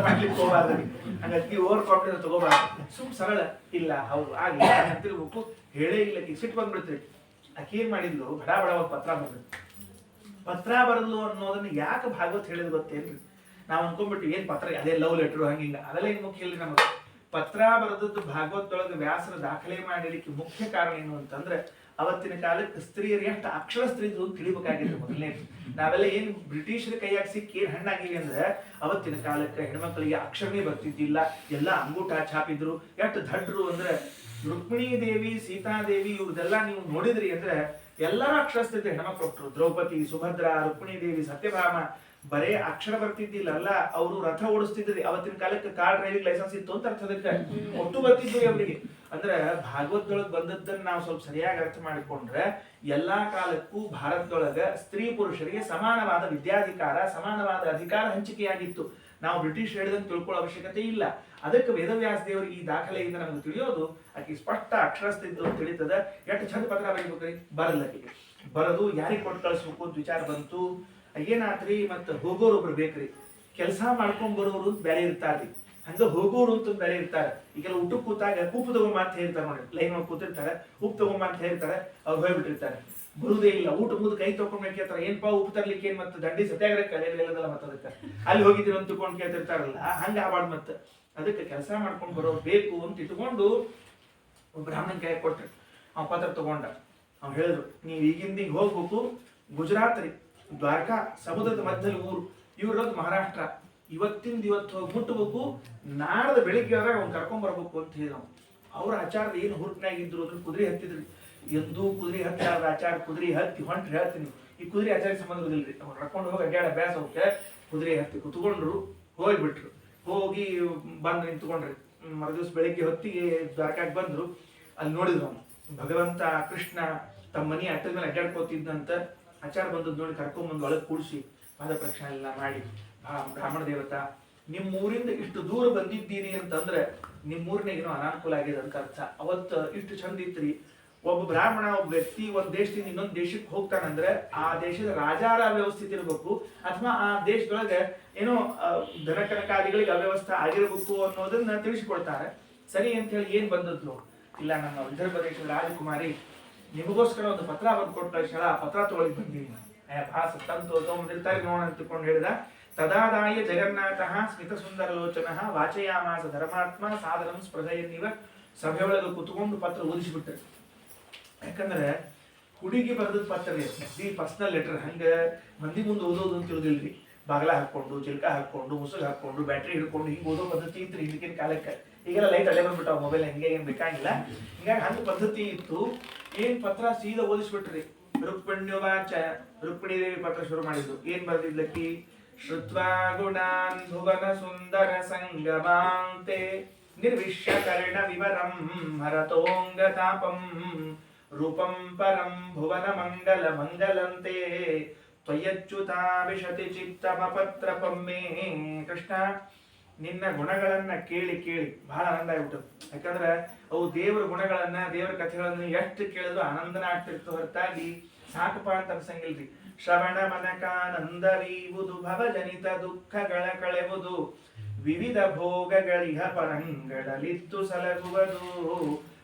ಮಾಡ್ಲಿಕ್ಕೆ ಹೋಗ್ಬಾರ್ದ್ರಿ, ಹಂಗಾಗಿ ಓವರ್ ಕಾನ್ಫಿಡೆನ್ಸ್ ತಗೋಬಾರ್ದು. ಸರಳ ಇಲ್ಲ, ಹೌದು ಆಗ್ಲಿ ಅಂತಿರ್ಬೇಕು. ಹೇಳೇ ಇಲ್ಲ, ಸಿಟ್ಟು ಬಂದ್ಬಿಡ್ತೀರಿ. ಆಕೆ ಏನ್ ಮಾಡಿದ್ಲು, ಬಡ ಒಂದು ಪತ್ರ ಬರದ್ಲು ಅನ್ನೋದನ್ನ ಯಾಕೆ ಭಾಗವತ್ ಹೇಳಿದ್ ಗೊತ್ತೇನ್ರಿ? ನಾವ್ ಅನ್ಕೊಂಡ್ಬಿಟ್ಟು ಏನ್ ಪತ್ರ, ಅದೇ ಲವ್ ಲೆಟರ್ ಹಂಗಿಂಗ ಅದೆಲ್ಲ ಏನ್ ಮುಖ್ಯ ಇಲ್ರಿ. ನಮಗೆ ಪತ್ರ ಬರೆದದ್ದು ಭಾಗವತದೊಳಗೆ ವ್ಯಾಸರ ದಾಖಲೆ ಮಾಡಿಲಿಕ್ಕೆ ಮುಖ್ಯ ಕಾರಣ ಏನು ಅಂತಂದ್ರೆ, ಅವತ್ತಿನ ಕಾಲಕ್ಕೆ ಸ್ತ್ರೀಯರು ಎಷ್ಟು ಅಕ್ಷರ ಸ್ತ್ರೀ ಅಂತ ತಿಳಿಬೇಕಾಗಿತ್ತು. ಮೊದಲನೇ ನಾವೆಲ್ಲ ಏನ್ ಬ್ರಿಟಿಷರ ಕೈಯಾಗ ಸಿಕ್ಕಿ ಏನ್ ಹಣ್ಣಾಗಿವಿ ಅಂದ್ರೆ, ಅವತ್ತಿನ ಕಾಲಕ್ಕೆ ಹೆಣ್ಮಕ್ಳಿಗೆ ಅಕ್ಷರನೇ ಬರ್ತಿದ್ದಿಲ್ಲ, ಎಲ್ಲ ಅಂಗೂಟ ಛಾಪಿದ್ರು. ಎಷ್ಟು ದಡ್ರು ಅಂದ್ರೆ ರುಕ್ಮಿಣಿ ದೇವಿ ಸೀತಾದೇವಿ ಇವ್ರದೆಲ್ಲ ನೀವು ನೋಡಿದ್ರಿ ಅಂದ್ರೆ ಎಲ್ಲರೂ ಅಕ್ಷರಸ್ಥಿತಿ ಹೆಣ್ಮಕ್ಳು ಕೊಟ್ಟರು. ದ್ರೌಪದಿ, ಸುಭದ್ರಾ, ರುಕ್ಮಿಣಿ ದೇವಿ, ಸತ್ಯಭಾಮ. ಬರೇ ಅಕ್ಷರ ಬರ್ತಿದ್ದಿಲ್ಲ, ಅವರು ರಥ ಓಡಿಸ್ತಿದ್ರಿ. ಅವತ್ತಿನ ಕಾಲಕ್ಕೆ ಕಾರ್ ಡ್ರೈವಿಂಗ್ ಲೈಸೆನ್ಸ್ ಇತ್ತು ಅಂತ ಅರ್ಥದಕ್ಕೆ ಒಟ್ಟು ಬರ್ತಿದ್ವಿ ಅವರಿಗೆ. ಅಂದ್ರೆ ಭಾಗವತದೊಳಗೆ ಬಂದದ್ದನ್ನ ನಾವು ಸ್ವಲ್ಪ ಸರಿಯಾಗಿ ಅರ್ಥ ಮಾಡಿಕೊಂಡ್ರೆ ಎಲ್ಲಾ ಕಾಲಕ್ಕೂ ಭಾರತದೊಳಗ ಸ್ತ್ರೀ ಪುರುಷರಿಗೆ ಸಮಾನವಾದ ವಿದ್ಯಾಧಿಕಾರ, ಸಮಾನವಾದ ಅಧಿಕಾರ ಹಂಚಿಕೆಯಾಗಿತ್ತು. ನಾವು ಬ್ರಿಟಿಷ್ ಹೇಳಿದಂತೆ ತಿಳ್ಕೊಳ್ಳೋ ಅವಶ್ಯಕತೆ ಇಲ್ಲ. ಅದಕ್ಕೆ ವೇದವ್ಯಾಸ ದೇವರು ಈ ದಾಖಲೆಯಿಂದ ನಮ್ಗೆ ತಿಳಿಯೋದು ಆಕಿ ಸ್ಪಷ್ಟ ಅಕ್ಷರಸ್ಥಿತ್ತು ಅಂತ ತಿಳಿತದ. ಎಷ್ಟು ಚಂದ ಪತ್ರ ಬರೀಬೇಕ್ರಿ, ಬರಲ್ಲಕ್ಕೆ ಬರದು ಯಾರಿಗೆ ಕೊಟ್ಟು ಕಳಿಸ್ಬೇಕು ಅಂತ ವಿಚಾರ ಬಂತು. ಏನಾತ್ರಿ, ಮತ್ತ ಹೋಗೋರು ಒಬ್ರು ಬೇಕ್ರಿ, ಕೆಲಸ ಮಾಡ್ಕೊಂಡ್ ಬರೋರು ಅಂತ ಬೇರೆ ಇರ್ತಾರ್ರಿ, ಹಂಗ ಹೋಗೋರು ಅಂತ ಬೇರೆ ಇರ್ತಾರೆ. ಈಗೆಲ್ಲ ಊಟಕ್ಕೆ ಕೂತಾಗ ಉಪ್ಪು ತಗೊಂಬ ಅಂತ ಹೇಳ್ತಾರೆ ನೋಡಿ, ಲೈನ್ ಒಳಗೆ ಕೂತಿರ್ತಾರೆ, ಉಪ್ಪು ತಗೊಂಬ ಅಂತ ಹೇಳ್ತಾರೆ, ಅವ್ರು ಹೋಗ್ಬಿಟ್ಟಿರ್ತಾರೆ, ಬರುದೇ ಇಲ್ಲ. ಊಟ ಮುಗಿದು ಕೈ ತಗೊಂಡ್ ಕೇಳ್ತಾರೆ, ಏನ್ಪಾ ಉಪ್ಪು ತರ್ಲಿಕ್ಕೆ ಏನ್ ಮತ್ತೆ ದಂಡಿ ಸತ್ಯಾಗ್ರಹ ಕಲಿಯಲ್ಲ ಮತ್ತ ಅದಕ್ಕೆ ಅಲ್ಲಿ ಹೋಗಿದ್ದೀವಿ ಅಂತ ತಿಳ್ಕೊಂಡು ಕೇಳ್ತಿರ್ತಾರಲ್ಲ, ಹಂಗ ಆಬಾರ್ದು. ಮತ್ತೆ ಅದಕ್ಕೆ ಕೆಲಸ ಮಾಡ್ಕೊಂಡು ಬರೋರು ಬೇಕು ಅಂತ ಇಟ್ಕೊಂಡು ಬ್ರಾಹ್ಮಣನ್ ಕೈ ಕೊಟ್ರಿ. ಅವ್ ಪತ್ರ ತಗೊಂಡ, ಅವ್ ಹೇಳಿದ್ರು, ನೀವ್ ಈಗಿಂದ ಹೋಗ್ಬೇಕು ಗುಜರಾತ್ ರೀ, ದ್ವಾರಕಾ ಸಮುದ್ರದ ಮಧ್ಯದಲ್ಲಿ ಊರು, ಇವ್ರದ್ದು ಮಹಾರಾಷ್ಟ್ರ. ಇವತ್ತಿಂದ ಇವತ್ತು ಹೋಗಿ ಮುಟ್ಟಬೇಕು, ನಾಡ್ದ ಬೆಳಿಗ್ಗೆ ಅವ್ನು ಕರ್ಕೊಂಡ್ ಬರ್ಬೇಕು ಅಂತ ಹೇಳಿ ನಾವು. ಅವ್ರ ಆಚಾರ್ಯ ಏನು ಹುರುಪ್ನಾಗಿದ್ರು ಅಂದ್ರೆ ಕುದುರೆ ಹತ್ತಿದ್ರಿ. ಎಂದೂ ಕುದುರೆ ಹತ್ತಾರ ಆಚಾರ ಕುದುರೆ ಹತ್ತಿ ಹೊಂಟ್ರಿ ಹೇಳ್ತೀನಿ. ಈ ಕುದುರೆ ಆಚಾರ್ಯ ಸಂಬಂಧದಿಲ್ರಿ, ಅವ್ರು ಕರ್ಕೊಂಡು ಹೋಗಿ ಅಡ್ಡಾಡ ಅಭ್ಯಾಸ ಅವಕ್ಕೆ ಕುದುರೆ ಹತ್ತಿ ಕುತ್ಕೊಂಡ್ರು, ಹೋಗ್ಬಿಟ್ರು. ಹೋಗಿ ಬಂದು ನಿಂತ್ಕೊಂಡ್ರಿ. ಮರುದಿವ್ಸ ಬೆಳಿಗ್ಗೆ ಹೊತ್ತಿಗೆ ದ್ವಾರಕಾಗ್ ಬಂದ್ರು. ಅಲ್ಲಿ ನೋಡಿದ್ರು ಅವನು ಭಗವಂತ ಕೃಷ್ಣ ತಮ್ಮ ಮನಿ ಅಟ್ಟದ ಮೇಲೆ ಅಡ್ಡಾಡ್ಕೋತಿದ್ದಂತ. ಆಚಾರ ಬಂದದ್ ನೋಡಿ ಕರ್ಕೊಂಡ್ಬಂದು ಒಳಗೆ ಕೂಡಿಸಿ ಪಾದ ಪ್ರಕ್ಷಾಳ ಎಲ್ಲ ಮಾಡಿ, ಬ್ರಾಹ್ಮಣ ದೇವತಾ ನಿಮ್ಮ ಊರಿಂದ ಇಷ್ಟು ದೂರ ಬಂದಿದ್ದೀರಿ ಅಂತಂದ್ರೆ ನಿಮ್ಮೂರಿನಾಗ ಏನೋ ಅನಾನುಕೂಲ ಆಗಿದೆ ಅಂತ ಅರ್ಥ. ಅವತ್ತು ಇಷ್ಟು ಚಂದ ಇತ್ರಿ. ಒಬ್ಬ ಬ್ರಾಹ್ಮಣ, ಒಬ್ಬ ವ್ಯಕ್ತಿ ಒಂದ್ ದೇಶದಿಂದ ಇನ್ನೊಂದು ದೇಶಕ್ಕೆ ಹೋಗ್ತಾನಂದ್ರೆ ಆ ದೇಶದ ರಾಜಾರ ಅವ್ಯವಸ್ಥಿತಿ ಇರ್ಬೇಕು, ಅಥವಾ ಆ ದೇಶದೊಳಗೆ ಏನೋ ದನ ಕನಕಾದಿಗಳಿಗೆ ಅವ್ಯವಸ್ಥೆ ಆಗಿರ್ಬೇಕು ಅನ್ನೋದನ್ನ ತಿಳಿಸಿಕೊಡ್ತಾರೆ. ಸರಿ ಅಂತ ಹೇಳಿ ಏನ್ ಬಂದದ್ದು, ಇಲ್ಲ ನಮ್ಮ ವಿದರ್ಭ ದೇಶದ ರಾಜಕುಮಾರಿ ನಿಮಗೋಸ್ಕರ ಒಂದು ಪತ್ರ ಬಂದು ಕೊಟ್ಟ ಶಳ, ಪತ್ರ ತೊಗೊಳಕ್ ಬಂದೀನಿ. ಭಾಸ ತಂತು ತಗೊಂಡಿರ್ತಾರೆ ನೋಡ ಅಂತ ತಿಳ್ಕೊಂಡು ಹೇಳಿದ. ತದಾದಾಯ ಜಗನ್ನಾಥ ಸ್ಮಿತ ಸುಂದರ ಲೋಚನ ವಾಚಯಾಮಾಸ ಧರ್ಮಾತ್ಮ ಸಾಧನಂ ಸ್ಪೃಹೆಯನ್ನಿವ. ಸಭೆಯೊಳಗೆ ಕುತ್ಕೊಂಡು ಪತ್ರ ಓದಿಸಿಬಿಟ್ರೆ. ಯಾಕಂದ್ರೆ ಹುಡುಗಿ ಬರೆದ ಪತ್ರ ದಿ ಪರ್ಸನಲ್ ಲೆಟರ್, ಹಂಗ ಮಂದಿ ಮುಂದೆ ಓದೋದು ಅಂತ ತಿಳಿದಿಲ್ರಿ. ಬಾಗಲ ಹಾಕೊಂಡು, ಚಿಲ್ಕ ಹಾಕೊಂಡು, ಮುಸುಗ್ ಹಾಕೊಂಡು, ಬ್ಯಾಟ್ರಿ ಹಿಡ್ಕೊಂಡು ಹಿಂಗೆ ಓದೋ ಪದ್ಧತಿ ಇತ್ತು ಹಿಂದಿನ ಕಾಲಕ್ಕೆ. ಈಗೆಲ್ಲ ಲೈಟ್ ಅಲ್ಲೇ ಬಂದ್ಬಿಟ್ಟಾವ, ಮೊಬೈಲ್ ಹಂಗೆ ಏನ್ ಬೇಕಾಗಿಲ್ಲ. ಹಿಂಗಾಗಿ ಹಂಗ ಪದ್ಧತಿ ಇತ್ತು. ಏನ್ ಪತ್ರ ಸೀದಾ ಓದಿಸ್ಬಿಟ್ರಿ. ರುಕ್ಮಿಣ್ಯೋವಾಚ, ರುಕ್ಮಿಣಿ ದೇವಿ ಪತ್ರ ಶುರು ಮಾಡಿದ್ದು. ಏನ್ ಬರ್ದಿದ್ಲಕ್ಕಿ, ಶ್ರುತ್ವಾ ಗುಣಾನ್ ಭುವನ ಸುಂದರ ಸಂಗಮಾಂತೆ ನಿರ್ವಿಶ್ಯ ಕರ್ಣ ವಿವರಂ ಹರತೋಂಗತಾಪಂ ರೂಪಂ ಪರಂ ಭುವನ ಮಂಗಲ ಮಂಗಲಂತೆ ತ್ವಯಚ್ಯುತಾ ವಿಶತಿ ಚಿತ್ತಮಪತ್ರಪಂ ಮೇ. ಕೃಷ್ಣ, ನಿನ್ನ ಗುಣಗಳನ್ನ ಕೇಳಿ ಕೇಳಿ ಬಹಳ ಆನಂದ ಆಗ್ಬಿಟ್ಟು. ಯಾಕಂದ್ರೆ ಅವು ದೇವರ ಗುಣಗಳನ್ನ, ದೇವರ ಕಥೆಗಳನ್ನ ಎಷ್ಟು ಕೇಳಿದ್ರು ಆನಂದನ ಆಗ್ತಿರ್ತು ಹೊರತಾಗಿ ಸಾಕಪ್ಪ ಅಂತ ಅನ್ಸಂಗಿಲ್ರಿ. ಶ್ರವಣ ಮನಕಾನಂದವೀವುದು ಭವಜನಿತ ದುಃಖಗಳ ಕಳೆವುದು ವಿವಿಧ ಭೋಗಗಳಿಹ ಪರಂಗಳಲಿತ್ತು ಸಲಗುವುದು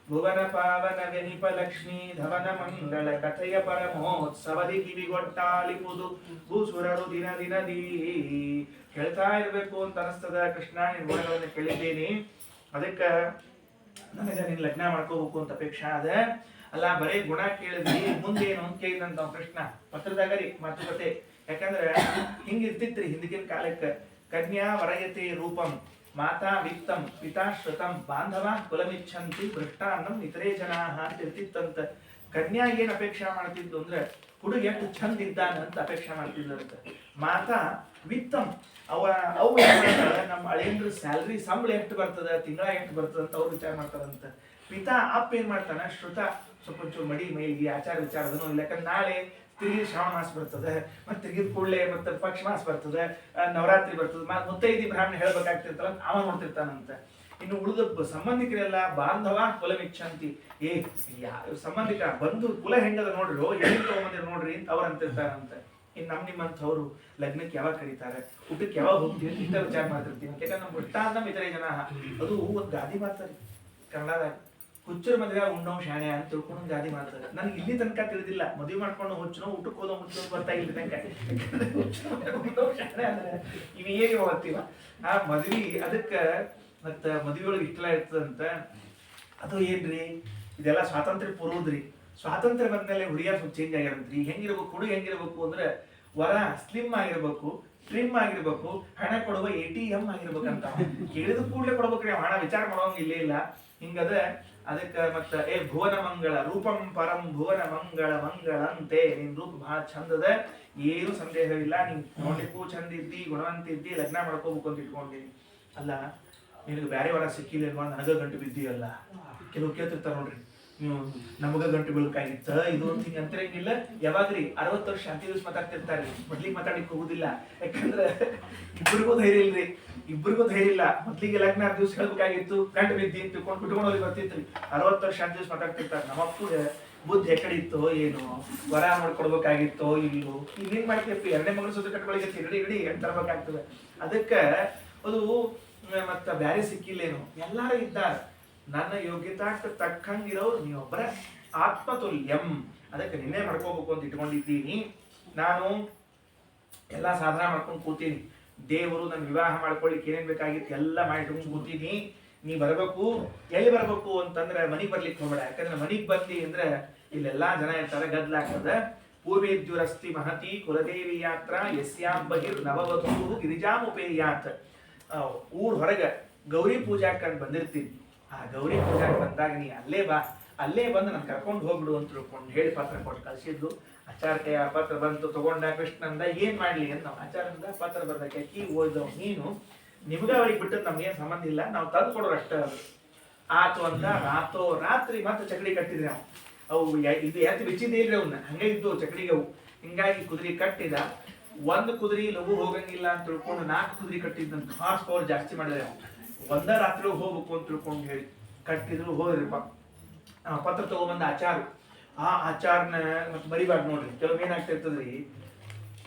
ಭುವನ ಪಾವನ ವ್ಯನಿಪ ಲಕ್ಷ್ಮೀ ಧವನ ಮಂಗಳ ಕಥೆಯ ಪರಮೋತ್ಸವದಿ ಕಿವಿಗೊಟ್ಟಾಲಿಪುದು ಭೂಸುರರು ದಿನ ದಿನದೀ. ಕೇಳ್ತಾ ಇರ್ಬೇಕು ಅಂತ ಅನಿಸ್ತದ. ಕೃಷ್ಣ, ನಿನ್ ಗುಣಗಳನ್ನು ಕೇಳಿದ್ದೀನಿ, ಅದಕ್ಕೆ ನನಗೆ ನಿನ್ ಲಗ್ನ ಮಾಡ್ಕೋಬೇಕು ಅಂತ ಅಪೇಕ್ಷೆ ಅದ. ಅಲ್ಲ, ಬರೇ ಗುಣ ಕೇಳಿದ್ವಿ, ಮುಂದೇನು ಅಂತ ಕೇಳಿದಂತ ಕೃಷ್ಣ ಪತ್ರದಾಗ ರೀ ಮಾತುಕತೆ. ಯಾಕಂದ್ರೆ ಹಿಂಗ ಇರ್ತಿತ್ರಿ ಹಿಂದಿನ ಕಾಲಕ್ಕೆ. ಕನ್ಯಾ ವರಯತೆ ರೂಪಂ ಮಾತಾ ವಿತ್ತಂ ಪಿತಾ ಶ್ರುತಂ ಬಾಂಧವ ಕುಲಮಿಚ್ಛಂತಿ ಭ್ರಷ್ಟಾನ್ನಂ ಇತರೇ ಜನಾ ಅಂತ ಇರ್ತಿತ್ತಂತ. ಕನ್ಯಾ ಏನ್ ಅಪೇಕ್ಷೆ ಮಾಡ್ತಿದ್ದು ಅಂದ್ರೆ ಹುಡುಗ ಎಷ್ಟು ಚಂದ ಇದ್ದಾನ ಅಂತ ಅಪೇಕ್ಷೆ ಮಾಡ್ತಿದ್ದಂತ. ಮಾತಾ ವಿತ್ತಂ, ಅವು ನಮ್ಮ ಹಳೇಂದ್ರ ಸ್ಯಾಲ್ರಿ ಸಂಬಳ ಎಷ್ಟು ಬರ್ತದ, ತಿಂಗಳ ಎಷ್ಟು ಬರ್ತದ ಅಂತ ಅವ್ರು ವಿಚಾರ ಮಾಡ್ತಾರಂತ. ಪಿತಾ ಅಪ್ಪ ಏನ್ ಮಾಡ್ತಾನ, ಶ್ರುತ ಸ್ವಲ್ಪ ಒಂಚೂರು ಮಡಿ ಮೈಲಿಗೆ ಆಚಾರ ವಿಚಾರದನು ಇಲ್ಲ. ಯಾಕಂದ್ರೆ ನಾಳೆ ತಿರುಗಿ ಶ್ರಾವಣ ಮಾಸ ಬರ್ತದೆ, ಮತ್ತೆ ತಿರುಗಿ ಕೂಡಲೇ ಮತ್ತೆ ಪಕ್ಷ ಮಾಸ ಬರ್ತದೆ, ನವರಾತ್ರಿ ಬರ್ತದೆ, ಮುತ್ತೈದಿ ಬ್ರಾಹ್ಮಣ ಹೇಳ್ಬೇಕಾಗ್ತಿರ್ತಲ್ಲ ಅವ ನೋಡ್ತಿರ್ತಾನಂತ. ಇನ್ನು ಉಳಿದ ಸಂಬಂಧಿಕರೆಲ್ಲ ಬಾಂಧವ ಕುಲಮಿಚ್ಛಂತಿ, ಸಂಬಂಧಿಕ ಬಂಧು ಕುಲ ಹೆಂಗದ ನೋಡ್ರಿ, ಎಲ್ಲಿ ತಗೊಂಬಂದಿರ ನೋಡ್ರಿ ಅಂತ ಅವ್ರು ಅಂತಿರ್ತಾರಂತ. ಇನ್ನು ನಿಮ್ಮಂಥವ್ರು ಲಗ್ನಕ್ಕೆ ಯಾವಾಗ ಕರೀತಾರೆ, ಊಟಕ್ಕೆ ಯಾವಾಗ ಹೋಗ್ತೀವಿ ಅಂತ ಇಂಥ ವಿಚಾರ ಮಾಡ್ತಿರ್ತೀವಿ. ಯಾಕಂದ್ರೆ ನಮ್ಮ ಭ್ರಷ್ಟಾನ್ನ ಇತರೆ ಜನ, ಅದು ಒಂದು ಗಾದಿ ಮಾಡ್ತಾರೆ ಕನ್ನಡದಾಗ. ಹುಚ್ಚರ ಮದುವೆ ಉಣ್ಣವ್ ಶಾಣೆ ಅಂತ ತಿಳ್ಕೊಂಡು ಗಾದಿ ಮಾಡ್ತಾರೆ. ನನ್ಗೆ ಇಲ್ಲಿ ತನಕ ತಿಳಿದಿಲ್ಲ, ಮದುವೆ ಮಾಡ್ಕೊಂಡು ಹುಚ್ಚನೋ ಊಟಕ್ಕೆ ಹೋದೋ ಹುಚ್ಚನೋ ಬರ್ತಾ ಇಲ್ಲಿ ತನಕ. ಶಾಣೆ ಅಂದ್ರೆ ಇವ್ ಹೇಗೆ ಹೋಗ್ತೀವ ಆ ಮದ್ವಿ. ಅದಕ್ಕೆ ಮತ್ತ ಮದುವೆ ಒಳಗೆ ಇಷ್ಟೆಲ್ಲ ಇರ್ತದಂತ. ಅದು ಏನ್ರಿ, ಇದೆಲ್ಲ ಸ್ವಾತಂತ್ರ್ಯ ಪೂರ್ವದ್ರಿ. ಸ್ವಾತಂತ್ರ್ಯ ಬಂದ್ಮೇಲೆ ಹುಡುಗಿಯರ್ ಸ್ವಲ್ಪ ಚೇಂಜ್ ಆಗಿರಂತ್ರಿ. ಹೆಂಗಿರ್ಬೇಕು ಹುಡುಗ, ಹೆಂಗಿರ್ಬೇಕು ಅಂದ್ರೆ ವರ ಸ್ಲಿಮ್ ಆಗಿರ್ಬೇಕು, ಟ್ರಿಮ್ ಆಗಿರ್ಬೇಕು, ಹಣ ಕೊಡುವ ATM ಆಗಿರ್ಬೇಕಂತ. ಕೇಳಿದ ಕೂಡಲೇ ಕೊಡ್ಬೇಕ್ರಿ ಹಣ, ವಿಚಾರ ಮಾಡೋಂಗ ಇಲ್ಲೇ ಇಲ್ಲ. ಹಿಂಗದ ಅದಕ್ಕೆ ಮತ್ತ ಭುವನ ಮಂಗಳ ರೂಪಂ ಪರಂ ಭುವನ ಮಂಗಳ ಮಂಗಳಂತೆ ನಿನ್ ರೂಪ ಬಹಳ ಚಂದದ, ಏನು ಸಂದೇಹವಿಲ್ಲ. ನೀನ್ ನೋಡ್ಲಿಕ್ಕೂ ಚಂದ ಇದ್ದಿ, ಗುಣವಂತ ಇದ್ದಿ, ಲಗ್ನ ಮಾಡ್ಕೋಬೇಕು ಅಂತ ಇಟ್ಕೊಂಡಿನಿ. ಅಲ್ಲ ನಿನಗೆ ಬೇರೆ ವರ ಸಿಕ್ಕಿಲ್ಲ, ನನಗ ಗಂಟು ಬಿದ್ದೀವಲ್ಲ. ಕೆಲವು ಕೇಳ್ತಿರ್ತಾರ ನೋಡ್ರಿ, ನಮಗ ಗಂಟು ಬೀಳ್ಕಾಗಿತ್ತ ಇದು ಅಂತ ಹಿಂಗ ಅಂತಿರಂಗಿಲ್ಲ. ಯಾವಾಗ್ರಿ 60 ವರ್ಷ ಶಾಂತಿ ದಿವಸ ಮಾತಾಡ್ತಿರ್ತಾರ್ರಿ, ಮೊದ್ಲಿಗೆ ಮಾತಾಡ್ಲಿಕ್ಕೆ ಹೋಗುದಿಲ್ಲ. ಯಾಕಂದ್ರೆ ಇಬ್ಬರಿಗೂ ಧೈರ್ಯ ಇಲ್ಲ. ಮೊದ್ಲಿಗೆ ಲಗ್ನ ದಿವಸ ಹೇಳ್ಬೇಕಾಗಿತ್ತು, ಗಂಟು ಬಿದ್ದಿ ಅಂತ ಬಿಟ್ಕೊಂಡು ಹೋಗಿ ಬರ್ತಿತ್ರಿ. 60 ವರ್ಷ ಶಾಂತಿ ದಿವಸ ಮಾತಾಡ್ತಿರ್ತಾರೆ. ನಮ್ಮಪ್ಪಗ ಬುದ್ಧಿ ಎಕಡೆ ಇತ್ತೋ ಏನೋ, ವರ ಮಾಡ್ಕೊಡ್ಬೇಕಾಗಿತ್ತೋ ಇಲ್ಲೋ, ಇನ್ನೇನ್ ಮಾಡ್ತೀವಿ, 2ನೇ ಮಗಳ ಸುತ್ತ ಕಟ್ಕೊಳಿಗೆ ಇಡಿ ಅಂತ ತರಬೇಕಾಗ್ತದೆ. ಅದಕ್ಕೆ ಅದು ಮತ್ತ ಬ್ಯಾರೆ ಸಿಕ್ಕಿಲ್ಲೇನು, ಎಲ್ಲಾರು ಇದ್ದಾರೆ. ನನ್ನ ಯೋಗ್ಯತಾಕ್ಕೆ ತಕ್ಕಂಗಿರೋರು ನೀವೊಬ್ಬರ ಆತ್ಮತುಲ್ಯಂ. ಅದಕ್ಕೆ ನಿನ್ನೆ ಮಾಡ್ಕೋಬೇಕು ಅಂತ ಇಟ್ಕೊಂಡಿದ್ದೀನಿ. ನಾನು ಎಲ್ಲಾ ಸಾಧನ ಮಾಡ್ಕೊಂಡು ಕೂತೀನಿ. ದೇವರು ನನ್ನ ವಿವಾಹ ಮಾಡ್ಕೊಳ್ಳಿಕ್ಕೆ ಏನೇನ್ ಬೇಕಾಗಿತ್ತು ಎಲ್ಲ ಮಾಡಿಟ್ಕೊಂಡು ಕೂತೀನಿ. ನೀ ಬರ್ಬೇಕು. ಎಲ್ಲಿ ಬರ್ಬೇಕು ಅಂತಂದ್ರೆ ಮನಿಗ್ ಬರ್ಲಿಕ್ಕೆ ಹೋಗ್ಬೇಡ. ಯಾಕಂದ್ರೆ ಮನಿಗ್ ಬಂದಿ ಅಂದ್ರೆ ಇಲ್ಲೆಲ್ಲಾ ಜನ ಇರ್ತಾರೆ, ಗದ್ಲಾಗ್ತದ. ಪೂರ್ವೇದ್ಯುರಸ್ತಿ ಮಹತಿ ಕುಲದೇವಿ ಯಾತ್ರ ಯಸ್ಯಾಂ ಬಹಿರ್ ನವವಧೂ ಗಿರಿಜಾಮುಪೇಯಾತ್. ಊರ್ ಹೊರಗೆ ಗೌರಿ ಪೂಜಾಕ್ಕಂತ ಬಂದಿರ್ತೀನಿ. ಆ ಗೌರಿ ಪೂಜಾಕ್ ಬಂದಾಗ ನೀ ಅಲ್ಲೇ ಬಂದು ನಾನು ಕರ್ಕೊಂಡು ಹೋಗ್ಬಿಡು ಅಂತ ತಿಳ್ಕೊಂಡು ಹೇಳಿ ಪತ್ರ ಕೊಟ್ಟು ಕಳ್ಸಿದ್ದು. ಆಚಾರ್ಯ ಆ ಪತ್ರ ಬಂತು, ತಗೊಂಡ ಕೃಷ್ಣಂದ ಏನ್ ಮಾಡ್ಲಿ ಅಂತ ನಾವು ಆಚಾರ್ಯಂದ ಪತ್ರ ಬರ್ದಕ್ಕೆ ಅಕ್ಕಿ ಓದವ್ ನೀನು, ನಿಮ್ಗ ಅವ್ರಿಗೆ ಬಿಟ್ಟದ್ ನಮ್ಗೇನ್ ಸಂಬಂಧ ಇಲ್ಲ, ನಾವು ತಂದು ಕೊಡೋರು ಅಷ್ಟ. ಆತು ಅಂತ ರಾತ್ರಿ ಮತ್ತೆ ಚಕಡಿ ಕಟ್ಟಿದ್ರಿ ನಾವು. ಅವು ಇದು ಎತ್ತು ಬಿಚ್ಚಿದ್ದೇ ಇಲ್ರಿ ಅವನ್ನ, ಹಂಗೆ ಇದ್ದು ಚಕಡಿಗೆ ಅವು. ಹಿಂಗಾಗಿ ಕುದುರೆ ಕಟ್ಟಿದ. ಒಂದು ಕುದುರೆ ಲಘು ಹೋಗಂಗಿಲ್ಲ ಅಂತ ತಿಳ್ಕೊಂಡು 4 ಕುದುರೆ ಕಟ್ಟಿದ್ದಂತ ಹಾರ್ಸ್ ಪವರ್ ಜಾಸ್ತಿ ಮಾಡಿದ್ರೆ ನಾವು ಒಂದ ರಾತ್ರಿ ಹೋಗ್ಬೇಕು ಅಂತ ತಿಳ್ಕೊಂಡು ಹೇಳಿ ಕಟ್ಟಿದ್ರು. ಹೋದ್ರಿಪ್ಪ ಪತ್ರ ತಗೊಂಬಂದ ಆ ಆಚಾರನ ಮತ್ತೆ ಮರಿಬಾರ್ದು ನೋಡ್ರಿ. ಕೆಲವು ಏನಾಗ್ತಿರ್ತದ್ರಿ,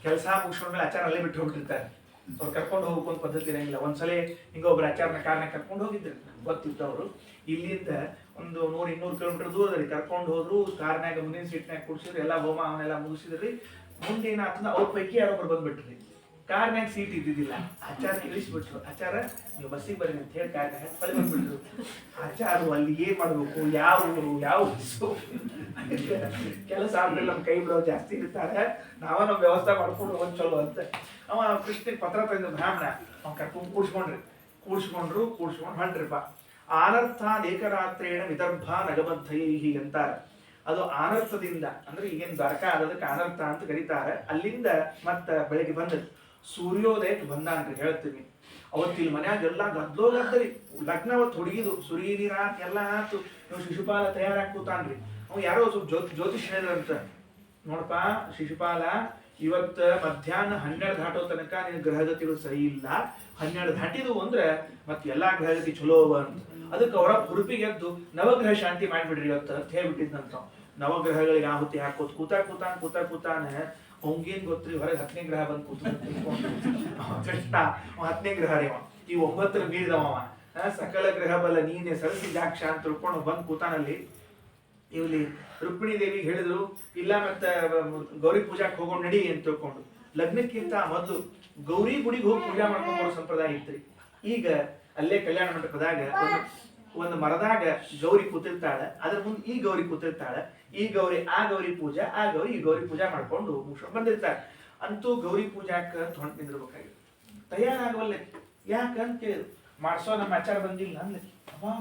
ಕೆಲಸ ಮುಗಿಸ್ಕೊಂಡ್ಮೇಲೆ ಆಚಾರ ಅಲ್ಲೇ ಬಿಟ್ಟು ಹೋಗ್ತಿರ್ತಾರೆ. ಅವ್ರು ಕರ್ಕೊಂಡು ಹೋಗ್ಬೇಕು ಅಂತ ಪದ್ಧತಿ ಇರಂಗಿಲ್ಲ. ಒಂದ್ಸಲ ಹಿಂಗೊಬ್ರು ಆಚಾರನ ಕಾರ್ನ ಕರ್ಕೊಂಡು ಹೋಗಿದ್ರು, ಗೊತ್ತಿದ್ದವರು. ಇಲ್ಲಿಂದ ಒಂದು 100-200 ಕಿಲೋಮೀಟರ್ ದೂರದಲ್ಲಿ ಕರ್ಕೊಂಡು ಹೋದ್ರು. ಕಾರ್ನಾಗ ಮುಂದಿನ ಸೀಟ್ನಾಗ ಕೂಡ್ಸಿದ್ರು, ಎಲ್ಲ ಹೋಮ ಅವನ್ನೆಲ್ಲ ಮುಗಿಸಿದ್ರಿ. ಮುಂದೆ ಏನಾಗ್ತದ, ಅವ್ರ ಪೈಕಿ ಯಾರೊಬ್ರು ಬಂದ್ಬಿಟ್ರಿ. ಕಾರ್ನಾಗ ಸೀಟ್ ಇದ್ದಿದ್ದಿಲ್ಲ, ಆಚಾರ ಇಳಿಸ್ಬಿಟ್ರು. ಆಚಾರ ನೀವು ಬಸ್ಸಿಗೆ ಬರ್ರಿ ಅಂತ ಹೇಳಿ ಕಾರ್ನಾಗ ಹೊಳಿ ಬಂದ್ಬಿಟ್ರು. ಆಚಾರ ಅಲ್ಲಿ ಏನ್ ಮಾಡ್ಬೇಕು, ಯಾವ ಊರು ಯಾವ ಬಸ್ಸು, ಕೆಲಸ ಆದ್ಮೇಲೆ ನಮ್ ಕೈ ಬಿಡೋ ಜಾಸ್ತಿ ಇರ್ತಾರೆ. ನಾವ ನಮ್ ವ್ಯವಸ್ಥೆ ಮಾಡ್ಕೊಂಡು ಹೋಗೋದ್ ಚಲೋ ಅಂತ ಅವ ಕೃಷ್ಣನ್ ಪತ್ರ ತಂದ ಬ್ರಾಹ್ಮಣ ಅವ್ ಕರ್ಕೊಂಡು ಕೂಡ್ಸ್ಕೊಂಡು ಹೊಂಟ್ರಿಪ್ಪ. ಆನರ್ಥ ಏಕರಾತ್ರೇಣ ವಿದರ್ಭ ನಗಬದ್ಧೈಹಿ ಅಂತಾರ. ಅದು ಆನರ್ಥದಿಂದ ಅಂದ್ರೆ ಈಗೇನ್ ದ್ವಾರಕಾ ಆದದಕ್ಕೆ ಆನರ್ಥ ಅಂತ ಕರೀತಾರೆ. ಅಲ್ಲಿಂದ ಮತ್ತ ಬೆಳಗ್ಗೆ ಬಂದ ಸೂರ್ಯೋದಯಕ್ಕೆ ಬಂದಾನ್ರಿ. ಹೇಳ್ತೀನಿ, ಅವತ್ತಿಲ್ ಮನ್ಯಾಗ ಎಲ್ಲ ಗದ್ದರಿ. ಲಗ್ನ ಅವತ್ತು ಹುಡುಗಿದು ಸುರೀರಿ ರಾತ್ ಎಲ್ಲ ಆತು. ನೀವು ಶಿಶುಪಾಲ ತಯಾರಾಗಿ ಕೂತಾನ್ರಿ. ಅವ್ ಯಾರೋ ಸ್ವಲ್ಪ ಜ್ಯೋತಿಷ್ ಹೇಳಿದ್ರಂತ, ನೋಡಪ್ಪ ಶಿಶುಪಾಲ, ಇವತ್ತ ಮಧ್ಯಾಹ್ನ 12 ದಾಟೋ ತನಕ ನಿನ್ ಗ್ರಹಗತಿಗಳು ಸರಿ ಇಲ್ಲ. 12 ದಾಟಿದು ಅಂದ್ರೆ ಮತ್ತೆ ಎಲ್ಲಾ ಗ್ರಹಗತಿ ಚಲೋ ಅವ ಅಂತ. ಅದಕ್ಕೆ ಅವರ ಹುರುಪಿಗೆ ಎದ್ದು ನವಗ್ರಹ ಶಾಂತಿ ಮಾಡ್ಬಿಡ್ರಿ ಇವತ್ತು ಅಂತ ಹೇಳ್ಬಿಟ್ಟಿದ್ನಂತ. ನವಗ್ರಹಗಳಿಗೆ ಆಹುತಿ ಹಾಕೋತ್ ಕೂತಾನ ಅವಂಗೇನ್ ಗೊತ್ತ್ರಿ, ಹೊರಗೆ 10ನೇ ಗ್ರಹ ಬಂದು ಕೃಷ್ಣ 10ನೇ ಗ್ರಹ ರೀ. ಈ 9ರ ಬೀಳ್ದವ ಸಕಲ ಗ್ರಹ ಬಲ ನೀನೆ ಸರಸಿ ಜಾಕ್ಷ ಅಂತ ತಿಳ್ಕೊಂಡು ಬಂದ್ ಕೂತಾನಲ್ಲಿ. ಇಲ್ಲಿ ರುಕ್ಮಿಣಿ ದೇವಿಗೆ ಹೇಳಿದ್ರು, ಇಲ್ಲ ಮತ್ತೆ ಗೌರಿ ಪೂಜಾಕ್ ಹೋಗೋಣ ನಡಿ ಅಂತ ತಿಳ್ಕೊಂಡು. ಲಗ್ನಕ್ಕಿಂತ ಮೊದಲು ಗೌರಿ ಗುಡಿಗೆ ಹೋಗಿ ಪೂಜಾ ಮಾಡ್ಕೊಂಡು ಬರೋ ಸಂಪ್ರದಾಯ ಇತ್ರಿ. ಈಗ ಅಲ್ಲೇ ಕಲ್ಯಾಣ ಮಂಟಪದಾಗ ಒಂದು ಮರದಾಗ ಗೌರಿ ಕೂತಿರ್ತಾಳೆ, ಅದ್ರ ಮುಂದೆ ಈ ಗೌರಿ ಕೂತಿರ್ತಾಳೆ. ಈ ಗೌರಿ ಆ ಗೌರಿ ಪೂಜಾ, ಆ ಗೌರಿ ಈ ಗೌರಿ ಪೂಜಾ ಮಾಡ್ಕೊಂಡು ಮುಗಿಸ್ಕೊಂಡು ಬಂದಿರ್ತಾಳೆ. ಅಂತೂ ಗೌರಿ ಪೂಜಾಕ ಹೊಂಟ್ ನಿಂದಿರ್ಬೇಕಾಗಿತ್ತು. ತಯಾರಾಗವಲ್ಲ. ಯಾಕಂತ ಕೇಳಿದ್ರು. ಮಾಡ್ಸೋ ನಮ್ಮ ಆಚಾರ ಬಂದಿಲ್ಲ ಅನ್ಲಿಕ್ಕೆ. ಅಬ್ಬಾ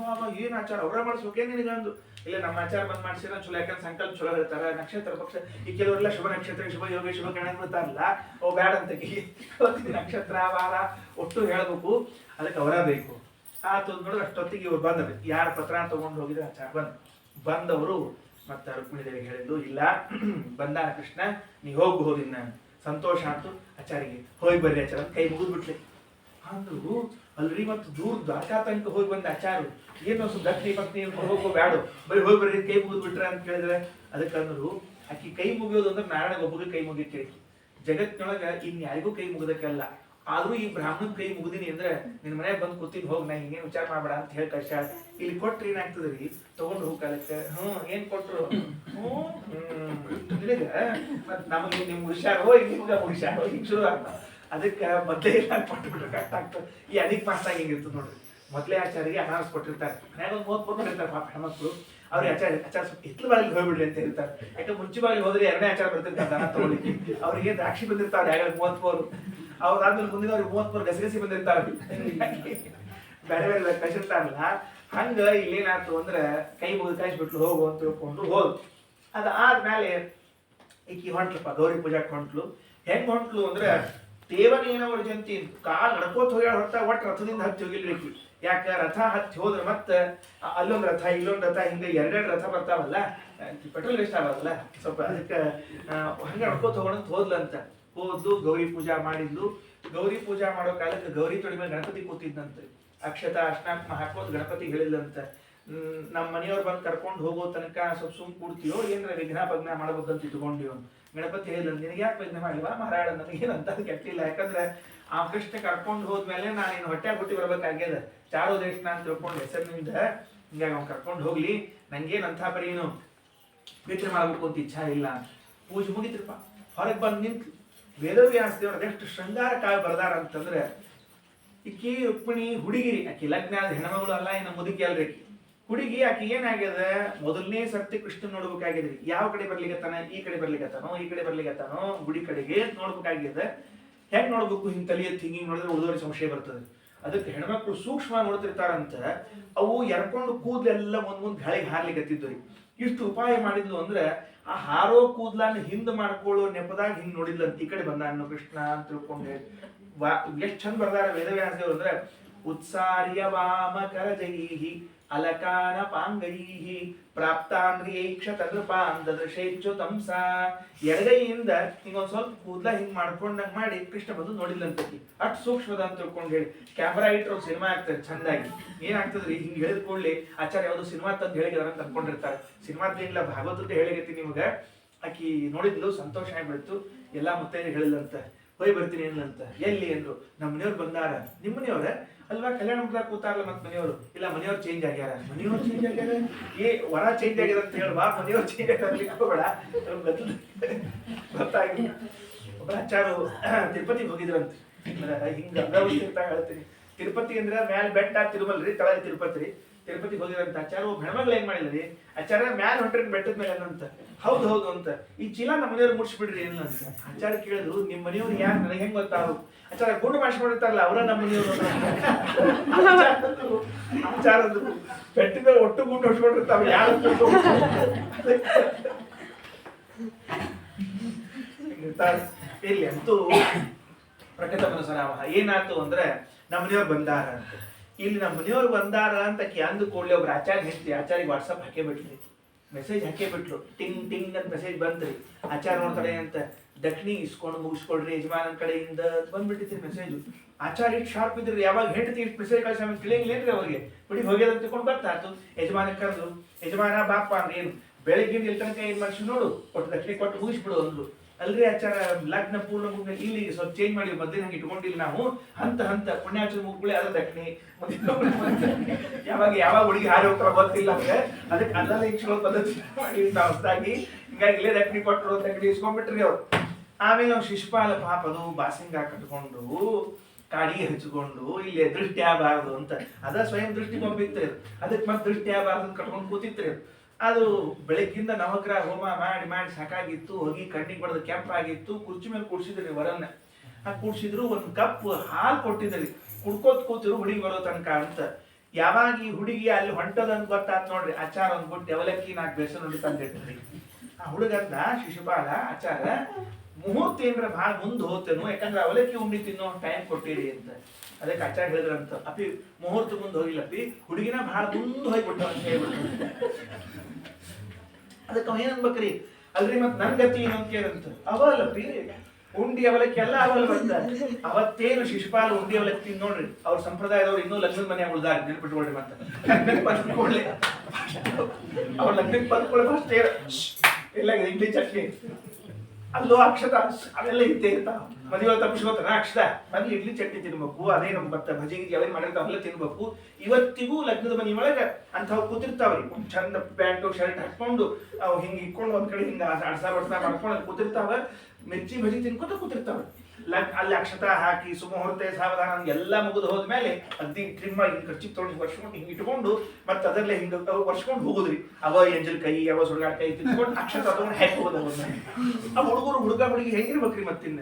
ಏನ್ ಆಚಾರ ಅವ್ರ ಮಾಡ್ಸ್ಬೇಕೇನ್ ನಿನಗಂದು. ಇಲ್ಲ ನಮ್ಮ ಆಚಾರ ಬಂದ್ ಮಾಡ್ಸಿರ ಚಲೋ, ಯಾಕಂದ್ರೆ ಸಂಕಲ್ಪ ಚಲೋ ಹೇಳ್ತಾರ. ನಕ್ಷತ್ರ ಪಕ್ಷ ಈ ಕೆಲವರೆಲ್ಲ ಶುಭ ನಕ್ಷತ್ರ ಶುಭ ಯೋಗ ಶುಭ ಗಣ ಬಿಡ್ತಾರಲ್ಲ, ಅವು ಬ್ಯಾಡ ಅಂತ ನಕ್ಷತ್ರ ವಾರ ಒಟ್ಟು ಹೇಳ್ಬೇಕು. ಅದಕ್ಕೆ ಅವರ ಬೇಕು. ಆತು ನೋಡಿದ್ರೆ ಅಷ್ಟೊತ್ತಿಗೆ ಇವ್ರು ಬಂದ್ರಿ. ಯಾರ ಪತ್ರ ತಗೊಂಡು ಹೋಗಿದ್ರೆ ಆಚಾರ ಬಂದವರು ಮತ್ತೆ ರುಕ್ಮಿಣಿ ದೇವಿಗೆ ಹೇಳಿದ್ದು, ಇಲ್ಲ ಬಂದಾನ ಕೃಷ್ಣ, ನೀ ಹೋಗ್ಬಹುದು ಇನ್ನ. ಸಂತೋಷ ಆಯ್ತು. ಆಚಾರಿಗೆ ಹೋಗಿ ಬರ್ರಿ ಆಚಾರ ಕೈ ಮುಗಿದ್ಬಿಟ್ಲಿ ಅಂದ್ರು. ಅಲ್ರಿ ಮತ್ತೆ ದೂರ ದ್ವಾರಕಾ ತನಕ ಹೋಗಿ ಬಂದ ಆಚಾರ ಏನು ಸ್ವಲ್ಪ ದಕ್ಷಿಣಿ ಪತ್ನಿ ಹೋಗೋ ಬ್ಯಾಡು, ಬರೀ ಹೋಗಿ ಬರ್ರಿ ಕೈ ಮುಗಿದ್ಬಿಟ್ರೆ ಅಂತ ಕೇಳಿದ್ರೆ ಅದಕ್ಕೆ ಅಂದ್ರು, ಆಕಿ ಕೈ ಮುಗಿಯೋದು ಅಂದ್ರೆ ನಾರಾಯಣ ಒಬ್ಬಗೆ ಕೈ ಮುಗಿತಿ. ಜಗತ್ತಿನೊಳಗ ಇನ್ ಯಾರಿಗೂ ಕೈ ಮುಗಿದಕ್ಕೆಲ್ಲ. ಆದ್ರೂ ಈ ಬ್ರಾಹ್ಮಣನ್ ಕೈ ಮುಗಿದೀನಿ ಅಂದ್ರೆ ನಿನ್ ಮನೆಯಾಗ ಬಂದು ಕೂತೀನಿ, ಹೋಗಿ ನಾ ಹಿಂಗೇನ್ ವಿಚಾರ ಮಾಡ್ಬೇಡ ಅಂತ ಹೇಳಿ ಕಷ್ಟ. ಇಲ್ಲಿ ಕೊಟ್ರಿ ಏನಾಗ್ತದ್ರಿ, ತಗೊಂಡು ಹೋಗ್ ಕಾಲಕ್ಕೆ ಏನ್ ಕೊಟ್ರು ಮತ್ ನಮಗೆ ನಿಮ್ ಹುಷಾರೋ ನಿಮ್ಗ ಹುಷಾರೋ ಹಿಂಗ್ ಶುರು ಆಗ್ತಾವ. ಅದಕ್ಕೆ ಮೊದ್ಲೇ ಇಲ್ಲ ಕೊಟ್ಬಿಟ್ರೆ ಕಷ್ಟ ಆಗ್ತದೆ. ಈ ಅಧಿಕ ಮಾಸ ಹಿಂಗಿರ್ತದೆ ನೋಡ್ರಿ. ಮೊದ್ಲೇ ಆಚಾರಿಗೆ ಅನಾರ್ಸ್ ಕೊಟ್ಟಿರ್ತಾರೆ. ಮನ್ಯಾಗ ಒಂದು 30 ಬಂದಿರ್ತಾರೆ ಪಾಪ ಹೆಣ್ಮಕ್ಳು. ಅವ್ರಿಗೆ ಆಚಾರ ಹಿತ್ಲು ಬಾಗಿಲಿಗೆ ಹೋಗ್ಬಿಡ್ರಿ ಅಂತ ಹೇಳ್ತಾರೆ. ಯಾಕೆ ಮುಂಚೆ ಬಾಗಿಲಿಗೆ ಹೋದ್ರೆ 2ನೇ ಆಚಾರ ಬರ್ತಿರ್ತಾರೆ ದನ ತಗೊಳ್ಳಿಕ್ಕೆ. ಅವ್ರಿಗೆ ದ್ರಾಕ್ಷಿ ಬಂದಿರ್ತಾವ್ರಿ ಯಾವಾಗ 33. ಅವ್ರಾದ್ಮೇಲೆ ಮುಂದಿನವ್ರಿಗೆ 33 ಗಸಗಸಿ ಬಂದಿರ್ತಾವ್ರಿ. ಬೇರೆ ಬೇರೆ ಕಳಿಸಿರ್ತಾರಲ್ಲ, ಹಂಗ ಇಲ್ಲೇನಾಯ್ತು ಅಂದ್ರೆ ಕೈ ಮುಗಿದು ಕಾಯಿಸ್ಬಿಟ್ಲು ಹೋಗು ಅಂತ ತಿಳ್ಕೊಂಡು ಹೋದ್. ಅದಾದ್ಮೇಲೆ ಈಕಿ ಹೊಂಟ್ಲಪ್ಪ, ಗೌರಿ ಪೂಜಾಕ್ ಹೊಂಟ್ಲು. ಹೆಂಗ್ ಹೊಂಟ್ಲು ಅಂದ್ರೆ ದೇವನೇನವರ ಜಯಂತಿ ಕಾಲ್ ನಡ್ಕೋತ ಹೋಗ್ಯಾಳ ಹೊರತ ಒಟ್ಟು ರಥದಿಂದ ಹತ್ತಿ ಹೋಗಿಲ್ರಿ. ಯಾಕ ರಥ ಹತ್ತಿ ಹೋದ್ರೆ ಮತ್ತೆ ಅಲ್ಲೊಂದ್ ರಥ ಇಲ್ಲೊಂದ್ ರಥ ಹಿಂಗ ಎರಡೆರಡು ರಥ ಬರ್ತಾವಲ್ಲ, ಪೆಟ್ರೋಲ್ ವೇಸ್ಟ್ ಆಗಲ್ಲ ಸ್ವಲ್ಪ, ಅದಕ್ಕೆ ಹಂಗ ನಡ್ಕೋತ ಹೋಗೋಣ ಹೋದ್ಲಂತ. ಹೋದ್ಲು, ಗೌರಿ ಪೂಜಾ ಮಾಡಿದ್ಲು. ಗೌರಿ ಪೂಜಾ ಮಾಡೋ ಕಾಲಕ್ಕೆ ಗೌರಿ ತೊಡಿ ಮೇಲೆ ಗಣಪತಿ ಕೂತಿದ್ದಂತೆ. ಅಕ್ಷತಾ ಅರ್ಶನಾತ್ಮ ಹಾಕೋದು ಗಣಪತಿ ಹೇಳಿಲ್ಲಂತ. ನಮ್ಮ ಮನೆಯವ್ರು ಬಂದು ಕರ್ಕೊಂಡು ಹೋಗೋ ತನಕ ಸ್ವಲ್ಪ ಸುಮ್ ಕೂಡ್ತೀಯೋ ಏನ್ರ ವಿಘ್ನ ಪಗ್ನ ಮಾಡ್ಬೇಕಂತ ಇಟ್ಕೊಂಡಿವ್. ಗಣಪತಿ ಹೇಳಿಲ್ಲ, ನಿನಗೆ ಯಾಕೆ ವಿಘ್ನ ಮಾಡಿಲ್ವಾ ಮಹಾರಾಳ, ನನಗೇನಂತ ಕೆಟ್ಟಿಲ್ಲ. ಯಾಕಂದ್ರೆ ಆ ಕೃಷ್ಣ ಕರ್ಕೊಂಡು ಹೋದ್ಮೇಲೆ ನಾನು ಹೊಟ್ಟೆ ಹುಟ್ಟಿ ಬರ್ಬೇಕಾಗ್ಯದ, ಚಾರೋ ದೇಶ ನಾನು ತಿಳ್ಕೊಂಡು ಹೆಸರಿನಿಂದ. ಹಿಂಗಾಗಿ ಅವ್ನು ಕರ್ಕೊಂಡು ಹೋಗ್ಲಿ, ನಂಗೇನಂತ ಬರೀ ಏನು ಬಿಟ್ರೆ ಮಾಡ್ಬೇಕು ಅಂತ ಇಚ್ಛಾ ಇಲ್ಲ. ಪೂಜೆ ಮುಗಿತ್ರಪ್ಪ, ಹೊರಗೆ ಬಂದು ನಿಂತು ವೇದವ್ಯಾಸ ದೇವ್ರ ಎಷ್ಟು ಶೃಂಗಾರ ಕಾಳು ಬರ್ದಾರ ಅಂತಂದ್ರೆ, ಈಕಿ ರುಕ್ಮಿಣಿ ಹುಡುಗಿರಿ, ಆಕಿ ಲಗ್ನ ಆದ ಹೆಣ್ಮಗಳು ಅಲ್ಲ, ಇನ್ನು ಮುದುಕಿ ಅಲ್ರಿ ಹುಡುಗಿ. ಆಕಿ ಏನಾಗ್ಯದ, ಮೊದಲನೇ ಸರ್ತಿ ಕೃಷ್ಣ ನೋಡ್ಬೇಕಾಗಿದ್ರಿ. ಯಾವ ಕಡೆ ಬರ್ಲಿಕ್ಕತ್ತಾನ, ಈ ಕಡೆ ಬರ್ಲಿಕ್ಕತ್ತಾನೋ ಈ ಕಡೆ ಬರ್ಲಿಕ್ಕತ್ತಾನೋ ಗುಡಿ ಕಡೆಗೆ ನೋಡ್ಬೇಕಾಗ್ಯದ. ಹೆಂಗ್ ನೋಡ್ಬೇಕು, ಹಿಂಗ್ ತಲೆ ಎತ್ತಿ ಹಿಂಗ್ ನೋಡಿದ್ರೆ ಉಳಿದವರಿಗೆ ಸಂಶಯ ಬರ್ತದೆ. ಅದಕ್ಕೆ ಹೆಣ್ಮಕ್ಳು ಸೂಕ್ಷ್ಮ ನೋಡ್ತಿರ್ತಾರಂತ. ಅವು ಎರ್ಕೊಂಡು ಕೂದಲೆಲ್ಲ ಮುಂದ್ ಗಾಳಿಗೆ ಹಾರ್ಲಿಕ್ಕತ್ತಿದ್ರಿ. ಇಷ್ಟು ಉಪಾಯ ಮಾಡಿದ್ಲು ಅಂದ್ರೆ ಆ ಹಾರೋ ಕೂದ್ಲನ್ನ ಹಿಂದ್ ಮಾಡ್ಕೊಳ್ಳೋ ನೆಪದಾಗ ಹಿಂಗ್ ನೋಡಿದ್ಲಂತ. ಈ ಕಡೆ ಬಂದ ಅನ್ನೋ ಕೃಷ್ಣ ಅಂತ ತಿಳ್ಕೊಂಡೆ. ಎಷ್ಟ್ ಚಂದ ಬರ್ದಾರ ವೇದವ್ಯಾಸ ದೇವ್ರು ಅಂದ್ರೆ, ಉತ್ಸಾರ್ಯ ವಾಮ ಕರಜೈಹಿ ಅಲಕಾನ ಪಾಂಗೈಹಿ ಪ್ರಾಪ್ತಾಂದ್ರಿಯೈಕ್ಷ ತದೃಪಾನ್ ದದೃಶೇಚ್ಚು ತಂಸ. ಎಡಗೈಯಿಂದ ಹಿಂಗೊಂದ್ ಸ್ವಲ್ಪ ಕೂದ್ಲ ಹಿಂಗ್ ಮಾಡ್ಕೊಂಡಂಗ್ ಮಾಡಿ ಕೃಷ್ಣ ಬಂದು ನೋಡಿಲ್ಲಂತಕಿ. ಅಟ್ ಸೂಕ್ಷ್ಮದ ಅಂತ ತಿಳ್ಕೊಂಡು ಹೇಳಿ ಕ್ಯಾಮ್ರಾ ಇಟ್ರು ಸಿನಿಮಾ ಆಗ್ತದೆ ಚಂದಾಗಿ. ಏನಾಗ್ತದ್ರಿ, ಹಿಂಗ್ ಹೇಳಿದ ಕೂಡಲೇ ಆಚಾರ್ಯ ಯಾವ್ದು ಸಿನಿಮಾ ತಂದು ಹೇಳಿದಾರ ಅಂತ ಅನ್ಕೊಂಡಿರ್ತಾರೆ. ಸಿನಿಮಾದ್ಲಿಲ್ಲ ಭಾಗವತದ ಹೇಳಿಗತ್ತಿ ನಿಮ್ಗ. ಆಕಿ ನೋಡಿದ್ಲು, ಸಂತೋಷ ಆಗ್ಬಿಡ್ತು. ಎಲ್ಲಾ ಮುತ್ತೈದೆ ಹೇಳಿಲ್ಲಂತ, ಹೋಯ್ ಬರ್ತೀನಿ ಏನ್ಲಂತ. ಎಲ್ಲಿ ಅಂದ್ರು, ನಮ್ಮ ಮನೆಯವ್ರು ಬಂದಾರ. ನಿಮ್ಮ ಮನೆಯವ್ರ ಅಲ್ವಾ, ಕಲ್ಯಾಣ ಮಂಟಪ ಕೂತಾರಲ್ಲ ಮತ್ ಮನೆಯವರು. ಇಲ್ಲ, ಮನೆಯವ್ರು ಚೇಂಜ್ ಆಗ್ಯಾರ. ಮನೆಯವ್ರು ಚೇಂಜ್ ಆಗ್ಯಾರ, ವರ ಚೇಂಜ್ ಆಗ್ಯಾರ ಅಂತ ಹೇಳ್ಬಾ, ಮನೆಯವ್ರು ಚೇಂಜ್ ಆಗ್ಯಾರ ಹೋಗ್ಬೇಡ. ಗೊತ್ತಾಗಿಲ್ಲ. ಒಬ್ಬ ಆಚಾರು ತಿರುಪತಿಗೆ ಹೋಗಿದ್ರಂತ. ಹಿಂಗ ಅಂತ ಹೇಳ್ತೀನಿ. ತಿರುಪತಿ ಅಂದ್ರೆ ಮ್ಯಾಲ ಬೆಟ್ಟ ತಿರುಮಲ್ರಿ, ತಳಗ ತಿರುಪತಿ ರೀ. ತಿರುಪತಿಗೆ ಹೋಗಿರಂತ ಆಚಾರ ಒಬ್ಬ ಹೆಣ್ಮಗ್ಳು ಏನ್ ಮಾಡಿದ್ರಿ, ಆಚಾರ ಮ್ಯಾಲ ಹೊಂಟ್ರಿ ಬೆಟ್ಟದ ಮೇಲೆ ಅಂತ. ಹೌದು ಹೌದು ಅಂತ. ಈ ಚೀಲ ನಮ್ಮ ಮನೆಯವ್ರು ಮುಡ್ಸ್ಬಿಡ್ರಿ ಏನಿಲ್ಲ ಅಂತ. ಆಚಾರ ಕೇಳಿದ್ರು, ನಿಮ್ ಮನೆಯವ್ರು ಯಾರು ನನಗೆ ಹೆಂಗ್ ಗೊತ್ತಾರು? ಆಚಾರ ಗುಂಡು ಮಾಡಿಸ್ಕೊಂಡಿರ್ತಾರಲ್ಲ ಅವರ ನಮ್ಮ ಮನೆಯವರು. ಆಚಾರ ಅಂದ್ರು, ಬೆಟ್ಟದ ಒಟ್ಟು ಗುಂಡು ಹೊಡ್ಸ್ಕೊಂಡಿರ್ತಾವ ಯಾರು ಇಲ್ಲಿ ಅಂತೂ ಪ್ರಕಟ ಮನಸರಾಮ. ಏನಾಯ್ತು ಅಂದ್ರೆ ನಮ್ಮ ಮನೆಯವ್ರು ಬಂದಾರ ಅಂತ. ಇಲ್ಲಿ ನಮ್ಮ ಮನೆಯವ್ರು ಬಂದಾರ ಅಂತ ಅಂದು ಕೂಡಲೇ ಒಬ್ರು ಆಚಾರ್ಯ ನಿಂತಿ ಆಚಾರ್ಯ ವಾಟ್ಸಪ್ ಹಾಕೇ ಬಿಟ್ರಿ, ಮೆಸೇಜ್ ಹಾಕೇ ಬಿಟ್ರು. ಟಿಂಗ್ ಟಿಂಗ್ ಅಂತ ಮೆಸೇಜ್ ಬಂದ್ರಿ. ಆಚಾರ ನೋಡ್ತಾರೆ ಅಂತ, ದಕ್ಷಿಣಿ ಇಸ್ಕೊಂಡು ಮುಗಿಸ್ಕೊಡ್ರಿ ಯಜಮಾನನ ಕಡೆಯಿಂದ ಬಂದ್ಬಿಟ್ಟಿದ್ರಿ ಮೆಸೇಜ್. ಆಚಾರ್ಯ ಇಷ್ಟು ಶಾರ್ಪ್ ಇದ್ರಿ, ಯಾವಾಗ ಹೇಳ್ತಿ ಇಷ್ಟು ಮೆಸೇಜ್ ಕಳ್ಸ ತಿಳಿಯಂಗಿಲ್ಲೇನ್ರಿ ಅವ್ರಿಗೆ. ಬಿಡಿ ಹೋಗ್ಯದ ಅಂತ ತಿಳ್ಕೊಂಡು ಬರ್ತಾತು. ಯಜಮಾನ ಕರೆದು, ಯಜಮಾನ ಬಾಪ ಅಂದ್ರೆ ಏನು ಬೆಳಗ್ಗೆ ಇಲ್ಲಿ ತನಕ ಏನ್ ಮನುಷ್ಯ ನೋಡು, ಕೊಟ್ಟು ದಕ್ಷಿಣೆ ಕೊಟ್ಟು ಮುಗಿಸ್ಬಿಡು ಅಂದ್ರು. ಅಲ್ರಿ ಆಚಾರ, ಲಗ್ನ ಪೂರ್ಣ ಮುಗಿದ ಇಲ್ಲಿ ಸ್ವಲ್ಪ ಚೇಂಜ್ ಮಾಡಿ ಮೊದಲಿನ ಹಂಗೆ ಇಟ್ಕೊಂಡಿಲ್ಲ ನಾವು. ಹಂತ ಹಂತ ಪುಣ್ಯಾಚರ ಮುಗ್ಗಳೇ ಅದ ದಕ್ಷಿಣೆ. ಯಾವಾಗ ಯಾವಾಗ ಹುಡುಗಿ ಹಾರಿ ಹೋಗ್ತಾರ ಗೊತ್ತಿಲ್ಲ ಅಂದ್ರೆ ಅದಕ್ಕೆ ಅಲ್ಲ ಇಚ್ಕೊಳ್ಳೋ ಪದ್ಧತಿ ಮಾಡಿ ಹೊಸದಾಗಿ. ಹಿಂಗಾಗಿ ಇಲ್ಲೇ ದಕ್ಷಿಣೆ ಕೊಟ್ಟರು, ದಕ್ಷಿಣೆ ಇಸ್ಕೊಂಡ್ಬಿಟ್ರಿ ಅವ್ರು. ಆಮೇಲೆ ನಾವು ಶಿಶುಪಾಲ ಪಾಪ ಅದು ಬಾಸಿಂಗ ಕಟ್ಕೊಂಡು ಕಾಡಿಗೆ ಹಚ್ಕೊಂಡು ಇಲ್ಲಿ ದೃಷ್ಟಿ ಆಗಬಾರದು ಅಂತ ಅದ ಸ್ವಯಂ ದೃಷ್ಟಿ ಕೊಂಬಿತ್ರಿ. ಅದಕ್ಕೆ ಮತ್ತೆ ದೃಷ್ಟಿ ಆಗಬಾರದು ಅಂತ ಕಟ್ಕೊಂಡು ಕೂತಿತ್ರಿ. ಅದು ಬೆಳಗ್ಗಿಂದ ನವಗ್ರಹ ಹೋಮ ಮಾಡಿ ಮಾಡಿ ಸಾಕಾಗಿತ್ತು. ಹೋಗಿ ಕಣ್ಣಿಗೆ ಬಡದು ಕೆಂಪಾಗಿತ್ತು. ಕುರ್ಚಿ ಮೇಲೆ ಕೂಡ್ಸಿದ್ರಿ ವರನ್ನ. ಕೂಡ್ಸಿದ್ರು, ಒಂದು ಕಪ್ ಹಾಲು ಕೊಟ್ಟಿದ್ರಿ. ಕುಡ್ಕೋತ್ ಕೂತಿರು ಹುಡುಗಿ ಬರೋ ತನಕ ಅಂತ. ಯಾವಾಗ ಈ ಹುಡುಗಿ ಅಲ್ಲಿ ಹೊಂಟದಂತ ಗೊತ್ತಾತ್ ನೋಡ್ರಿ, ಆಚಾರ ಅಂದ್ಬಿಟ್ಟು ಅವಲಕ್ಕಿ 4 ಬೇಸನ್ ನೋಡಿ ತಂದಿಟ್ರಿ. ಆ ಹುಡುಗಂದ ಶಿಶುಪಾಲ, ಆಚಾರ ಮುಹೂರ್ತ ಏನ್ರ ಭಾಳ ಮುಂದೆ ಹೋಗ್ತೇನು, ಯಾಕಂದ್ರೆ ಅವಲಕ್ಕಿ ಉಂಡಿ ತಿನ್ನೋ ಟೈಮ್ ಕೊಟ್ಟಿರಿ ಅಂತ. ಅದಕ್ಕೆ ಆಚಾರ ಹೇಳಿದ್ರಂತ, ಅಪ್ಪಿ ಮುಹೂರ್ತ ಮುಂದೆ ಹೋಗಿಲ್ಲಪ್ಪಿ, ಹುಡುಗಿನ ಭಾಳ ಮುಂದೆ ಹೋಗ್ಬಿಟ್ಟ ಅಂತ ಹೇಳ್ಬಿಟ್ಟು. ಅದಕ್ಕೆ ಅವ ಏನನ್ಬೇಕ್ರಿ, ಅಲ್ರಿ ಮತ್ ನನ್ ಗತಿ ಏನು ಅಂತ ಕೇಳಂತ. ಅವಲ್ಲಪ್ಪಿ ಉಂಡಿ ಅವಲಕ್ಕಿ ಎಲ್ಲ ಅವಲ್ ಬಂದ. ಅವತ್ತೇನು ಶಿಶುಪಾಲ ಉಂಡಿ ಅವಲಕ್ಕಿ ತಿಂದ್ ನೋಡ್ರಿ, ಅವ್ರ ಸಂಪ್ರದಾಯದವ್ರು ಇನ್ನೂ ಲಗ್ನದ ಮನೆ ಉಳ್ದಾರ ನೆನ್ಪಿಟ್ಕೊಳ್ರಿ. ಮತ್ತೆ ಲಗ್ನಕ್ಕೆ ಬಂದ್ಕೊಳ್ಳಿ, ಅವ್ರ ಲಗ್ನಕ್ಕೆ ಬಂದ್ಕೊಳ್ಳಿ ಫಸ್ಟ್ ಇಲ್ಲ ಇಡ್ಲಿ ಚಟ್ನಿ ಅಲ್ಲೋ ಅಕ್ಷತ ಅವೆಲ್ಲ ಇದ್ದೇ ಇರ್ತಾವ. ಮದುವೆ ತಪ್ಪಿಸ್ಕೋತಾನ ಅಕ್ಷತ ಮನೇಲಿ ಇಡ್ಲಿ ಚಟ್ನಿ ತಿನ್ಬೇಕು, ಅದೇ ನಮ್ ಮತ್ತೆ ಭಜಿ ಗಿಜಿ ಅವೇನ್ ಮಾಡಿರ್ತಾವ ಅವೆಲ್ಲ ತಿನ್ಬೇಕು. ಇವತ್ತಿಗೂ ಲಗ್ನದ ಮನಿ ಒಳಗ ಅಂಥವ್ ಕೂತಿರ್ತಾವ್ರಿ, ಚಂದ ಪ್ಯಾಂಟು ಶರ್ಟ್ ಹಾಕೊಂಡು ಅವು ಹಿಂಗ ಇಟ್ಕೊಂಡು ಒಂದ್ ಕಡೆ ಹಿಂಗ ಅಡ್ಸಾ ಬಡ್ಸಾ ಮಾಡ್ಕೊಂಡು ಕೂತಿರ್ತಾವ. ಮಿರ್ಚಿ ಭಜಿ ತಿನ್ಕೊತ ಕೂತಿರ್ತಾವ. ಅಲ್ಲಿ ಅಕ್ಷತಾ ಹಾಕಿ ಸುಮುಹೂರ್ತೆ ಸಾವಧಾನ ಎಲ್ಲ ಮುಗಿದು ಹೋದ್ಮೇಲೆ ಅದ್ದಿ ಟ್ರಿಮ್ ಆಗಿ ಖರ್ಚಿಗೆ ತೊಗೊಂಡು ವರ್ಷಕೊಂಡು ಹಿಂಗೆ ಇಟ್ಕೊಂಡು ಮತ್ತೆ ಅದರಲ್ಲೇ ಹಿಂಗ ವರ್ಷಕೊಂಡು ಹೋಗುದ್ರಿ. ಅವ ಎಂಜಲ್ ಕೈ ಅವ ಸುಡ್ಗಾಡ ಕೈ ತಿನ್ಕೊಂಡು ಅಕ್ಷತಾ ತಗೊಂಡು ಹ್ಯಾಕ್ ಹೋಗೋದು. ಆ ಹುಡುಗರು ಹುಡುಗ ಹುಡುಗಿ ಹೆಂಗಿರ್ಬೇಕ್ರಿ ಮತ್ತಿನ್ನ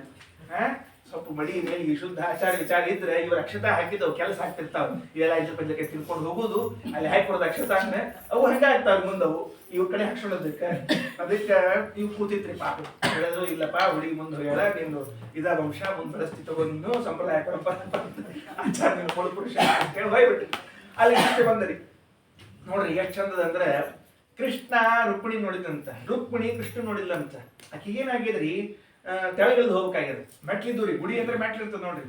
ಸ್ವಲ್ಪ ಮಡಿ ಮೇಲೆ ಈ ಶುದ್ಧ ಆಚಾರ ವಿಚಾರ ಇದ್ರೆ ಇವ್ರ ಅಕ್ಷತಾ ಹಾಕಿದವು ಕೆಲಸ ಆಗ್ತಿರ್ತಾವ. ಇವೆಲ್ಲ 5 ರೂಪಾಯಿ ತಿನ್ಕೊಂಡು ಹೋಗುದು, ಅಲ್ಲಿ ಹಾಕೊಡೋದು ಅಕ್ಷತಾ ಹಣ್ಣೆ, ಅವು ಹಂಗ ಆಗ್ತಾವ ಮುಂದವು ಇವ್ ಕಡೆ ಹಾಕ್ಸೋದಕ್ಕೆ. ಅದಕ್ಕೆ ಇವ್ ಕೂತಿತ್ರಿ ಪಾಪ. ಹೇಳಿದ್ರು ಇಲ್ಲಪ್ಪ ಹುಡುಗಿ ಮುಂದೆ ಹೇಳ ನೀನು ಇದ ವಂಶ ಮುಂದ್ ಬೆಳೆಸ್ತಿ ತಗೋ, ನೀನು ಸಂಪ್ರದಾಯ ಕೊಡಪ್ಪ ಆಚಾರ ನೀನು ಕೊಡು ಪುರುಷ ಅಂತೇಳಿ ಹೋಗ್ಬಿಟ್ರಿ. ಅಲ್ಲಿ ಅಷ್ಟೇ ಬಂದರಿ. ನೋಡ್ರಿ ಎಷ್ಟು ಚಂದದ ಅಂದ್ರೆ ಕೃಷ್ಣ ರುಕ್ಮಿಣಿ ನೋಡಿದಂತ, ರುಕ್ಮಿಣಿ ಕೃಷ್ಣ ನೋಡಿಲ್ಲಂತ. ಆಕೆ ಏನಾಗಿದ್ರಿ ತೆಳಗಿಳಿದು ಹೋಗ್ಬೇಕಾಗ್ಯದ. ಮೆಟ್ಲಿದ್ದು ರೀ, ಗುಡಿ ಅಂದ್ರೆ ಮೆಟ್ಲಿರ್ತದ ನೋಡ್ರಿ,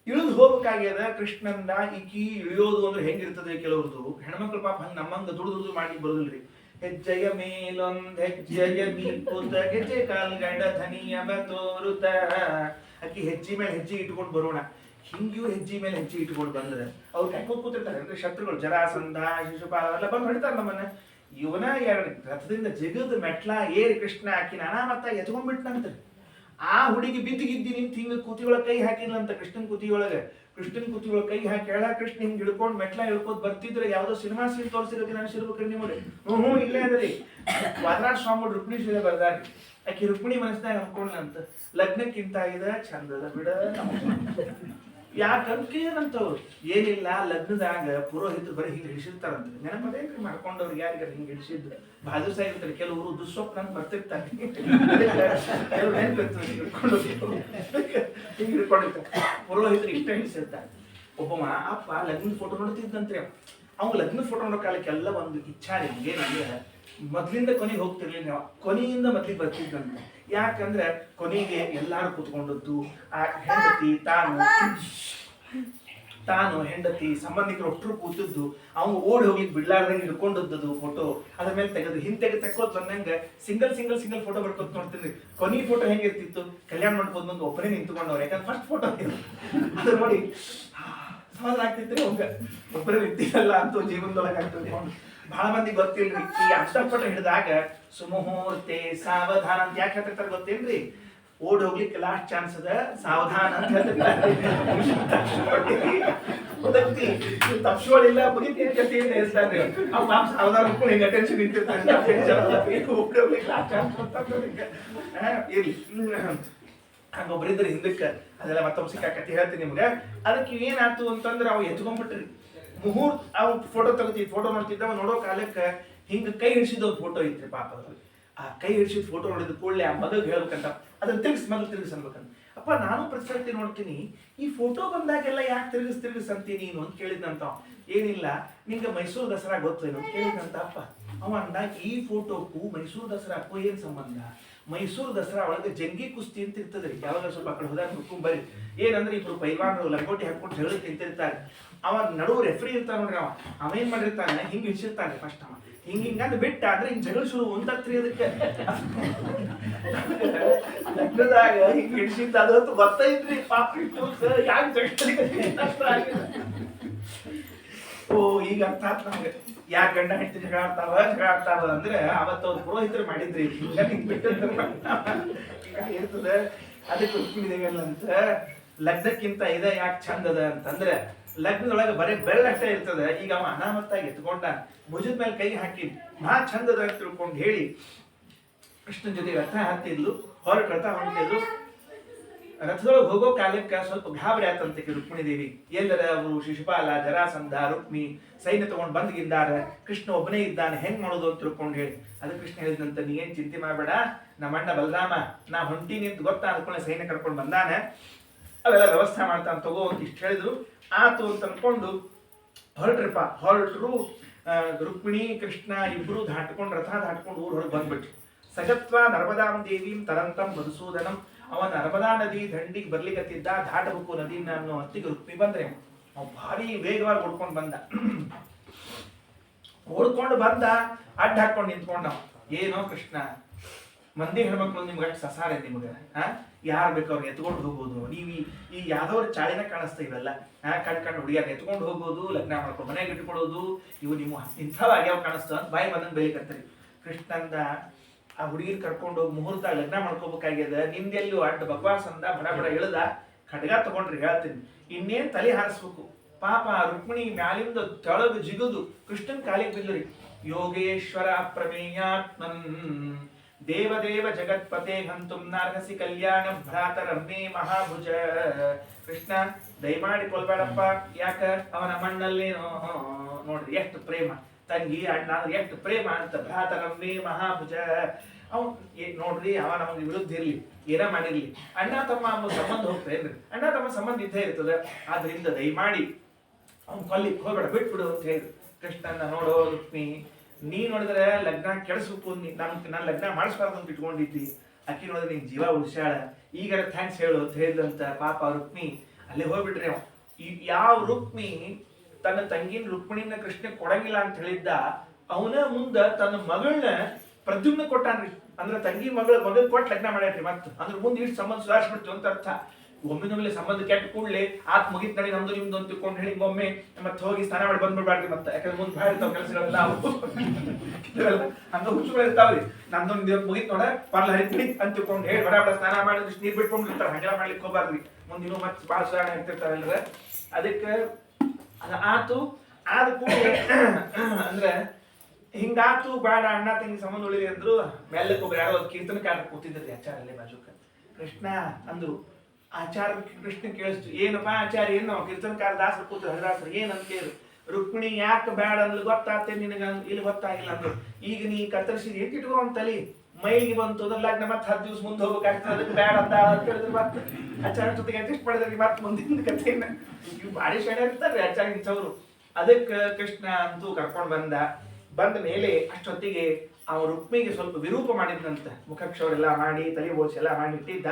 ಇಳಿದು ಹೋಗ್ಬೇಕಾಗ್ಯದ. ಕೃಷ್ಣಂದ ಈಕಿ ಇಳಿಯೋದು ಅಂದ್ರೆ ಹೆಂಗಿರ್ತದೆ ಕೆಲವ್ರದ್ದು ಹೆಣ್ಮಕ್ಳು ಪಾಪ ಹಂಗ ನಮ್ಮಂಗ ದುಡ್ದು ಮಾಡಿ ಬರೋದಿಲ್ರಿ. ಹೆಜ್ಜೆಯ ಮೇಲೊಂದ್ ಹೆಜ್ಜೆಯ ಮೀಕುತ ಹೆಜ್ಜೆ ಕಾಲ್ಗಡ ಧನಿಯ ತೋರುತ. ಆಕಿ ಹೆಜ್ಜೆ ಮೇಲೆ ಹೆಜ್ಜೆ ಇಟ್ಕೊಂಡು ಬರೋಣ. ಹಿಂಗಿಯೂ ಹೆಜ್ಜೆ ಮೇಲೆ ಹೆಜ್ಜೆ ಇಟ್ಕೊಂಡು ಬಂದ್ರೆ ಅವ್ರು ಕೈಕೋತ್ ಕೂತಿರ್ತಾರೆ ಅಂದ್ರೆ ಶತ್ರುಗಳು ಜರಾಸಂಧ ಶಿಶುಪಾಲ ಎಲ್ಲ ಬಂದು ಹೊಡಿತಾರೆ ನಮ್ಮನ್ನ. ಇವನ ಎರಡು ರಥದಿಂದ ಜಗದ ಮೆಟ್ಲ ಏರಿ ಕೃಷ್ಣ ಆಕಿ ನಾನಾಮತ್ತ ಎತ್ಕೊಂಡ್ಬಿಟ್ನಂತ. ಆ ಹುಡುಗಿ ಬಿದ್ದಿಗಿದ್ದಿ ನಿಂತ ಹಿಂಗ ಕುತಿಯೊಳಗ ಕೈ ಹಾಕಿದ್ಲಂತ. ಕೃಷ್ಣನ್ ಕುತಿಯೊಳಗ ಕೈ ಹಾಕಿ ಹೇಳ ಕೃಷ್ಣ ಹಿಂಗ್ ಹಿಡ್ಕೊಂಡ್ ಮೆಟ್ಲ ಹಿಡ್ಕೋದ್ ಬರ್ತಿದ್ರೆ ಯಾವ್ದೋ ಸಿನಿಮಾ ಸೀನ್ ತೋರಿಸಿರೋಕೆ ನಾನು ಶಿರ್ಬೇಕ್ರಿ ನಿಮಗೆ. ಇಲ್ಲೇ ಅದರಿ ವಾದರಾಜ ಸ್ವಾಮಿ ರುಕ್ಮಿಣಿ ಶೀಲ ಬರ್ದಾರಿ. ಆಕಿ ರುಕ್ಮಿಣಿ ಮನಸ್ಸಿನಾಗ ಅನ್ಕೊಂಡ್ಲಂತ, ಲಗ್ನಕ್ಕಿಂತ ಇದ ಚಂದದ ಬಿಡ. ಯಾಕಂತ ಏನಂತವ್ರು ಏನಿಲ್ಲ, ಲಗ್ನದಾಗ ಪುರೋಹಿತರು ಬರೀ ಹಿಂಗೆ ಹಿಡಿಸಿರ್ತಾರಂತ. ನೆನಪದೇನ್ರಿ ಮಾಡ್ಕೊಂಡವ್ರಿಗೆ ಯಾರಿಗಾರ ಹಿಂಗೆ ಹಿಡಿಸಿದ್ದು ಬಹಳ ದಿವಸ ಆಗಿರ್ತಾರೆ. ಕೆಲವರು ದುಸ್ವಪ್ನ ಅಂತ ಬರ್ತಿರ್ತಾರೆ, ಕೆಲವ್ರು ನೆನಪಿರ್ತಾರೆ ಹಿಂಗೆ ಹಿಡ್ಕೊಂಡಿರ್ತಾರೆ. ಪುರೋಹಿತರು ಇಷ್ಟ ಹಿಡಿಸಿರ್ತಾರೆ. ಒಬ್ಬಮ್ಮ ಅಪ್ಪ ಲಗ್ನದ ಫೋಟೋ ನೋಡ್ತಿದ್ದಂತ್ರಿ. ಅವ್ನು ಲಗ್ನದ ಫೋಟೋ ನೋಡೋ ಕಾಲಕ್ಕೆಲ್ಲ ಒಂದು ಇಚ್ಛಾ ಏನಂದ್ರೆ ಮೊದ್ಲಿಂದ ಕೊನೆಗೆ ಹೋಗ್ತಿರ್ಲಿಲ್ಲ, ನಾವು ಕೊನೆಯಿಂದ ಮೊದ್ಲಿಗೆ ಬರ್ತಿದ್ದಂತ. ಯಾಕಂದ್ರೆ ಕೊನೆಗೆ ಎಲ್ಲಾರು ಕೂತ್ಕೊಂಡದ್ದು, ಆ ಹೆಂಡತಿ ತಾನು ಹೆಂಡತಿ ಸಂಬಂಧಿಕರು ಒಟ್ಟರು ಕೂತಿದ್ದು, ಅವ್ನು ಓಡಿ ಹೋಗ್ಲಿಕ್ಕೆ ಬಿಡ್ಲಾರ್ದಂಗೆ ಹಿಡ್ಕೊಂಡದ್ದು ಫೋಟೋ. ಅದ್ರ ಮೇಲೆ ತೆಗೆದು ತೆಕ್ಕೋತ್ ಬಂದಂಗ ಸಿಂಗಲ್ ಫೋಟೋ ಬರ್ಕೋತ ನೋಡ್ತೀನಿ. ಕೊನೆ ಫೋಟೋ ಹೆಂಗಿರ್ತಿತ್ತು, ಕಲ್ಯಾಣ ಮಾಡ್ಬೋದು ಬಂದು ಒಬ್ಬನೇ ನಿಂತ್ಕೊಂಡವ್ರು. ಯಾಕಂದ್ರೆ ಫಸ್ಟ್ ಫೋಟೋ ಅದ್ರ ನೋಡಿ ಸಮಾಧಾನ ಆಗ್ತಿತ್ತು. ಒಬ್ಬರೇ ನಿಂತಿರಲ್ಲ ಅಂತೂ ಜೀವನದೊಳಗೆ ಆಗ್ತದೆ. ಬಹಳ ಮಂದಿ ಗೊತ್ತಿಲ್ರಿ ಈ ಅಷ್ಟಪಟ ಹಿಡಿದಾಗ ಸುಮುಹೂರ್ತೆ ಸಾವಧಾನ ಅಂತ ಯಾಕೆ ಹೇಳ್ತಿರ್ತಾರೆ ಗೊತ್ತೇನ್ರಿ? ಓಡ್ ಹೋಗ್ಲಿಕ್ಕೆ ಲಾಸ್ಟ್ ಚಾನ್ಸ್ ಅದ, ಸಾವಧಾನ ಅಂತ ಹೇಳ್ತಿರ್ತಾರೆ. ತಪ್ಪಿಸೋಳಿಲ್ಲ ಬುಗಿತಿಯಿಂದ ಹೇಳ್ತಾರೆ. ಅವ್ ಪಾಪ ಸಾವಧಾನ ಹಿಂಗ ಟೆನ್ಷನ್ ನಿಂತಿರ್ತಾರೆ. ಓಡ್ ಹೋಗ್ಲಿಕ್ಕೆ ಲಾಸ್ಟ್ ಚಾನ್ಸ್ ಇರ್ಲಿ ಹಂಗೊಬ್ರಿದ್ರೆ ಹಿಂದಕ್ಕೆ ಅದೆಲ್ಲ ಮತ್ತೊಬ್ಬ ಸಿಕ್ಕಾಕತಿ ಹೇಳ್ತೀನಿ ನಿಮ್ಗೆ. ಅದಕ್ಕೆ ಏನಾಯ್ತು ಅಂತಂದ್ರೆ ಅವ್ ಎತ್ಕೊಂಡ್ಬಿಟ್ರಿ. ಮುಹೂರ್ತ ಅವ್ ಫೋಟೋ ತೆಗಿತಿದ್, ಫೋಟೋ ನೋಡ್ತಿದ್ದವ ನೋಡೋ ಕಾಲಕ್ಕೆ ಹಿಂಗ ಕೈ ಹಿಡಿಸಿದ ಫೋಟೋ ಐತ್ರಿ ಪಾಪ. ಆ ಕೈ ಹಿಡಿಸಿದ ಫೋಟೋ ನೋಡಿದ ಕೂಡಲೇ ಆ ಮಗಗ್ ಹೇಳ್ಬೇಕಂತ ಅದನ್ನ ಮೊದಲು ತಿರುಗಿಸ್ ಅನ್ಬೇಕಂತ. ಅಪ್ಪ ನಾನು ಪ್ರತಿಸರ್ತಿ ನೋಡ್ತೀನಿ ಈ ಫೋಟೋ ಬಂದಾಗೆಲ್ಲ ಯಾಕೆ ತಿರುಗಿಸ್ ಅಂತೀನಿ ನೀನು ಅಂತ ಕೇಳಿದ್ನಂತ. ಏನಿಲ್ಲ ನಿಂಗೆ ಮೈಸೂರು ದಸರಾ ಗೊತ್ತೇನು ಕೇಳಿದ್ನಂತ ಅಪ್ಪ. ಅವ ಅಂದ ಈ ಫೋಟೋಕ್ಕೂ ಮೈಸೂರು ದಸರಾಕ್ಕೂ ಏನ್ ಸಂಬಂಧ? ಮೈಸೂರು ದಸರಾ ಒಳಗೆ ಜಂಗಿ ಕುಸ್ತಿ ಅಂತ ಇರ್ತದ್ರಿ. ಯಾವಾಗ ಸ್ವಲ್ಪ ಆ ಕಡೆ ಹೋದಾಗ ಹುಡ್ಕೊಂಬರಿ. ಏನಂದ್ರೆ ಇಬ್ರು ಪೈಲ್ವಾನರು ಲಂಗೋಟಿ ಹಾಕೊಂಡು ಜಗಳ ನಿಂತಿರ್ತಾರೆ. ಅವ ನಡುವು ರೆಫ್ರಿ ಇರ್ತಾನ ನೋಡ್ರಿ. ಅವೇನ್ ಮಾಡಿರ್ತಾನೆ ಹಿಂಗ್ ಹಿಡಿಸಿರ್ತಾನೆ ಫಸ್ಟ್. ಅವ ಹಿಂಗಂದ್ ಬಿಟ್ಟ ಆದ್ರೆ ಹಿಂಗ್ ಜಗಳ ಶುರು ಉಂಟತ್ರಿ. ಅದಕ್ಕೆ ಲಗ್ನದಾಗ ಹಿಂಗ್ ಹಿಡಿಸಿದ್ದ ಅದಂತೂ ಗೊತ್ತೈತ್ರಿ ಪಾಪ. ಯಾಕೆ ಜಗಳ ಓ ಈಗ ಅರ್ಥ ಆತ್ ನಮ್ಗೆ ಯಾಕೆ ಗಂಡ ಹೆಂಡತಿ ಜಗಳ ಆಡ್ತಾವ ಅಂದ್ರೆ ಅವತ್ತು ಅವ್ರು ಪುರೋಹಿತರು ಮಾಡಿದ್ರಿ. ಹಿಂಗ್ ಇರ್ತದೆ. ಅದಕ್ಕೆ ರುಕ್ಮಿಣಿದೇವಿಯಲ್ಲ ಅಂತ ಲಗ್ನಕ್ಕಿಂತ ಇದ ಯಾಕೆ ಚಂದದ ಅಂತಂದ್ರೆ ಲಗ್ನದೊಳಗೆ ಬರೀ ಬೆಳ್ಳಷ್ಟೇ ಇರ್ತದೆ. ಈಗ ಅವ ಅನಾಮತ್ತಾಗಿ ಎತ್ಕೊಂಡ ಭುಜದ ಮೇಲೆ ಕೈ ಹಾಕಿ ಮಹಾ ಚಂದದ ಅಂತ ತಿಳ್ಕೊಂಡು ಹೇಳಿ ಕೃಷ್ಣನ ಜೊತೆ ರಥ ಹತ್ತಿದ್ಲು. ರಥ ಹೊಂಟಿದ್ಲು. ರಥದೊಳಗೆ ಹೋಗೋ ಕಾಲಕ್ಕೆ ಸ್ವಲ್ಪ ಗಾಬರಿ ಆತಂತೆ ರುಕ್ಮಿಣಿದೇವಿ. ಎಲ್ಲರ ಅವರು ಶಿಶುಪಾಲ ಜರಾಸಂಧ ರುಕ್ಮಿ ಸೈನ್ಯ ತಗೊಂಡು ಬಂದ್ಗಿದ್ದಾರ, ಕೃಷ್ಣ ಒಬ್ಬನೇ ಇದ್ದಾನೆ, ಹೆಂಗ್ ಮಾಡೋದು ಅಂತ ತಿಳ್ಕೊಂಡು ಹೇಳಿ. ಅದಕ್ಕೆ ಕೃಷ್ಣ ಹೇಳಿದಂತ ನೀ ಏನ್ ಚಿಂತೆ ಮಾಡಬೇಡ, ನಮ್ಮ ಅಣ್ಣ ಬಲರಾಮ ನಾ ಹೊಂಟಿನಿ ಅಂತ ಗೊತ್ತಾ ಅನ್ಕೊಂಡೆ ಸೈನ್ಯ ಕರ್ಕೊಂಡು ಬಂದಾನೆ, ಅವೆಲ್ಲ ವ್ಯವಸ್ಥೆ ಮಾಡ್ತಾನೆ ತಗೋ ಅಂತ ಇಷ್ಟು ಹೇಳಿದ್ರು. ಆತು ಅಂತ ಅನ್ಕೊಂಡು ಹೊರಟ್ರು. ರುಕ್ಮಿಣಿ ಕೃಷ್ಣ ಇಬ್ರು ರಥ ದಾಟ್ಕೊಂಡು ಊರ್ ಹೊರಗೆ ಬಂದ್ಬಿಟ್ರು. ಸಜತ್ವ ನರ್ಮದಾಂ ದೇವೀಂ ತರಂತಂ ಮಧುಸೂದನಂ. ಅವ ನರ್ಮದಾ ನದಿ ದಂಡಿಗೆ ಬರ್ಲಿಕ್ಕತ್ತಿದ್ದ, ದಾಟಬೇಕು ನದಿನ ಅನ್ನೋ ಹೊತ್ತಿಗೆ ರುಕ್ಮಿ ಬಂದ್ರೆ ಅವ್ ಭಾರಿ ವೇಗವಾಗಿ ಓಡ್ಕೊಂಡು ಬಂದ ಅಡ್ಡ ಹಾಕೊಂಡು ನಿಂತ್ಕೊಂಡ. ಏನೋ ಕೃಷ್ಣ, ಮಂದಿ ಹೆಣ್ಮಕ್ಳು ನಿಮ್ಗೆ ಅಷ್ಟು ಸಸಾರೆ ನಿಮ್ಗೆ ಯಾರು ಬೇಕು ಅವ್ರಿಗೆ ಎತ್ಕೊಂಡು ಹೋಗ್ಬೋದು. ನೀವು ಈ ಯಾವ್ದವ್ರ ಚಾಳಿನ ಕಾಣಿಸ್ತಾ ಇವೆಲ್ಲ ಕಣ್ಕಂಡು ಹುಡುಗಿಯಾರ ಎತ್ಕೊಂಡು ಹೋಗ್ಬೋದು, ಲಗ್ನ ಮಾಡ್ಕೊಂಡು ಮನೆಗೆ ಇಟ್ಕೊಳ್ಳೋದು, ಇವು ನಿಮ್ಮ ಇಂಥವ್ ಆಗ್ಯಾವ ಕಾಣಿಸ್ತಾವ ಅಂತ ಬಾಯಿ ಬಂದಂಗೆ ಬೈಲಿಕತ್ತರಿ. ಕೃಷ್ಣಂದ ಆ ಹುಡುಗಿರ್ ಕರ್ಕೊಂಡು ಹೋಗಿ ಮುಹೂರ್ತ ಲಗ್ನ ಮಾಡ್ಕೋಬೇಕಾಗ್ಯದ, ನಿಂದೆಲ್ಲೂ ಅಡ್ಡ ಭಗವಾಸ್ ಅಂದ, ಬಡ ಇಳ್ದ ಖಡ್ಗ ತಗೊಂಡ್ರಿ ಹೇಳ್ತೀನಿ, ಇನ್ನೇನ್ ತಲೆ ಹಾರಿಸ್ಬೇಕು. ಪಾಪ ರುಕ್ಮಿಣಿ ಮ್ಯಾಲಿಂದ ತೆಳಗ ಜಿಗುದು ಕೃಷ್ಣನ್ ಕಾಲಿಗೆ ಬಿದ್ದ್ರಿ. ಯೋಗೇಶ್ವರ ಪ್ರಮೇಯಾತ್ಮನ್ ದೇವದೇವ ಜಗತ್ಪತೆ ಹಂತುಂ ನಾರ್ಹಸಿ ಕಲ್ಯಾಣ ಭ್ರಾತರಮ್ಮೆ ಮಹಾಭುಜ. ಕೃಷ್ಣ ದಯಮಾಡಿ ಕೊಲ್ಬೇಡಪ್ಪ, ಯಾಕ ಅವನ ಮಣ್ಣಲ್ಲಿ ನೋಡ್ರಿ ಎಷ್ಟು ಪ್ರೇಮ, ತಂಗಿ ಅಣ್ಣ ಎಷ್ಟು ಪ್ರೇಮ ಅಂತ. ಭ್ರಾತರಮ್ಮೆ ಮಹಾಭುಜ, ಅವ್ನು ನೋಡ್ರಿ ಅವ ನಮಗೆ ವಿರುದ್ಧ ಇರ್ಲಿ, ಏನ ಮಾಡಿರ್ಲಿ, ಅಣ್ಣ ತಮ್ಮ ಅನ್ನೋ ಸಂಬಂಧ ಹೋಗ್ತೇನ್ರಿ, ಅಣ್ಣ ತಮ್ಮ ಸಂಬಂಧ ಇದ್ದೇ ಇರ್ತದೆ, ಆದ್ರಿಂದ ದಯಮಾಡಿ ಅವ್ನು ಕೊಲ್ಲಿಕ್ ಹೋಗ್ಬೇಡ, ಬಿಟ್ಬಿಡು ಅಂತ ಹೇಳಿ. ಕೃಷ್ಣನ ನೋಡೋ ರುಕ್ಮಿ, ನೀ ನೋಡಿದ್ರೆ ಲಗ್ನ ಕೆಡಿಸ್ಬೇಕು, ನಾನು ಲಗ್ನ ಮಾಡಿಸ್ಬಾರ್ದು ಅಂತ ಇಟ್ಕೊಂಡಿದ್ದಿ, ಅಕ್ಕಿ ನೋಡಿದ್ರೆ ನಿನ್ ಜೀವ ಉಳಿಸ್ಯಾಳ, ಈಗಾರ ಥ್ಯಾಂಕ್ಸ್ ಹೇಳು ಅಂತ ಹೇಳಿದಂತ ಪಾಪ ರುಕ್ಮಿ ಅಲ್ಲೇ ಹೋಗ್ಬಿಟ್ರಿ. ಅವ ಯಾವ ರುಕ್ಮಿ ತನ್ನ ತಂಗಿನ ರುಕ್ಮಿಣಿನ ಕೃಷ್ಣ ಕೊಡಂಗಿಲ್ಲ ಅಂತ ಹೇಳಿದ್ದ, ಅವನ ಮುಂದ ತನ್ನ ಮಗಳನ್ನ ಪ್ರದ್ಯುಮ್ನ ಕೊಟ್ಟಾನ್ರಿ. ಅಂದ್ರೆ ತಂಗಿ ಮಗಳ ಕೊಟ್ಟು ಲಗ್ನ ಮಾಡ್ಯಾರ್ರಿ. ಮತ್ ಅದ್ರ ಮುಂದೆ ಇಷ್ಟು ಸಂಬಂಧ ಸುಧಾರಿಸ್ಬಿಡ್ತು ಅಂತ ಅರ್ಥ. ಒಮ್ಮಿನೊಮ್ಮೆ ಸಂಬಂಧ ಕೆಟ್ಟ ಕೂಡಲೇ ಆತ್ ಮುಗಿತ್ ನಡಿ ನಮ್ದು ನಿಮ್ದು ಅಂತ ತಿಳ್ಕೊಂಡು ಹೇಳಿ ಒಮ್ಮೆ ಮತ್ತೆ ಹೋಗಿ ಸ್ನಾನ ಮಾಡಿ ಬಂದ್ಬಿಡ್ಬಾರ್ದು. ಮತ್ತೆ ಯಾಕಂದ್ರೆ ಮುಂದೆ ಭಾಳ ಇರ್ತಾವ ಕೆಲಸಗಳೆಲ್ಲ, ಹಂಗ ಹುಚ್ಚುಗಳು ಇರ್ತಾವ್ರಿ. ನಮ್ದು ಮುಗಿತ್ ನೋಡ ಪರ್ಲ ಹರಿತೀನಿ ಅಂತ ತಿಳ್ಕೊಂಡು ಹೇಳಿ ಬಡ ಸ್ನಾನ ಮಾಡಿ ನೀರ್ ಬಿಟ್ಕೊಂಡಿರ್ತಾರ, ಹಂಗೆಲ್ಲ ಮಾಡ್ಲಿಕ್ಕೆ ಹೋಗ್ಬಾರ್ದ್ರಿ. ಮುಂದಿನ ಮತ್ತೆ ಭಾಳ ಸುಧಾರಣೆ ಆಗ್ತಿರ್ತಾರಲ್ರ. ಅದಕ್ಕೆ ಅದ ಆತು. ಆದ ಕೂಡಲೇ ಅಂದ್ರೆ ಹಿಂಗಾತು, ಬೇಡ ಅಣ್ಣ ತಂಗಿ ಸಂಬಂಧ ಉಳಿರಿ ಅಂದ್ರು. ಮೇಲಕ್ಕೆ ಒಬ್ರು ಯಾರೋ ಕೀರ್ತನಕಾರ ಕೂತಿದ್ರಿ ಆಚಾರ ಅಲ್ಲೇ ಬಾಜುಕ. ಕೃಷ್ಣ ಅಂದ್ರು. ಆಚಾರ ಕೃಷ್ಣ ಕೇಳಿಸ್ತು, ಏನಪ್ಪಾ ಆಚಾರ್ಯ, ಏನ್ ನಾವು ಕೀರ್ತನಕಾರ ದಾಸರು ಕೂತ ಹರಿದಾಸರು ಏನಂತ ಕೇಳಿ. ರುಕ್ಮಿಣಿ ಯಾಕೆ ಬೇಡ ಅಂದ್ಲು ಗೊತ್ತಾಗ್ತೇ ನಿನಗ, ಇಲ್ಲಿ ಗೊತ್ತಾಗಿಲ್ಲ ಅಂದ್ರು. ಈಗ ನೀ ಕತ್ತರಿಸಿದ ಇಟ್ಕೋ ಅಂತಲಿ ಮೈಲಿಗೆ ಬಂತು, ಅದ್ರ ಲಗ್ನ ಮತ್ತೆ 10 ದಿವಸ ಮುಂದೆ ಹೋಗ್ಬೇಕಾಗ್ತದೆ, ಅದಕ್ಕೆ ಬೇಡ ಅಂತ ಹೇಳಿದ್ರೆ ಮತ್ತೆ ಆಚಾರ ಜೊತೆಗೆ ಅಡ್ಜಸ್ಟ್ ಮಾಡಿದ್ರಿ. ಮತ್ತೆ ಮುಂದಿನ ಕಥೆಯನ್ನ ಇವು ಭಾರಿ ಶಾಣೆ ಇರ್ತಾರ್ರಿ ಆಚಾರ ಇಂಥವ್ರು. ಅದಕ್ಕೆ ಕೃಷ್ಣ ಅಂತೂ ಕರ್ಕೊಂಡ್ ಬಂದ ಮೇಲೆ ಅಷ್ಟೊತ್ತಿಗೆ ಅವ ರುಕ್ಮಿಗೆ ಸ್ವಲ್ಪ ವಿರೂಪ ಮಾಡಿದ್ನಂತ. ಮುಖಕ್ಷವರೆಲ್ಲ ಮಾಡಿ ತಲೆ ಬೋಳ್ಸಿ ಎಲ್ಲ ಮಾಡಿ ಇಟ್ಟಿದ್ದ.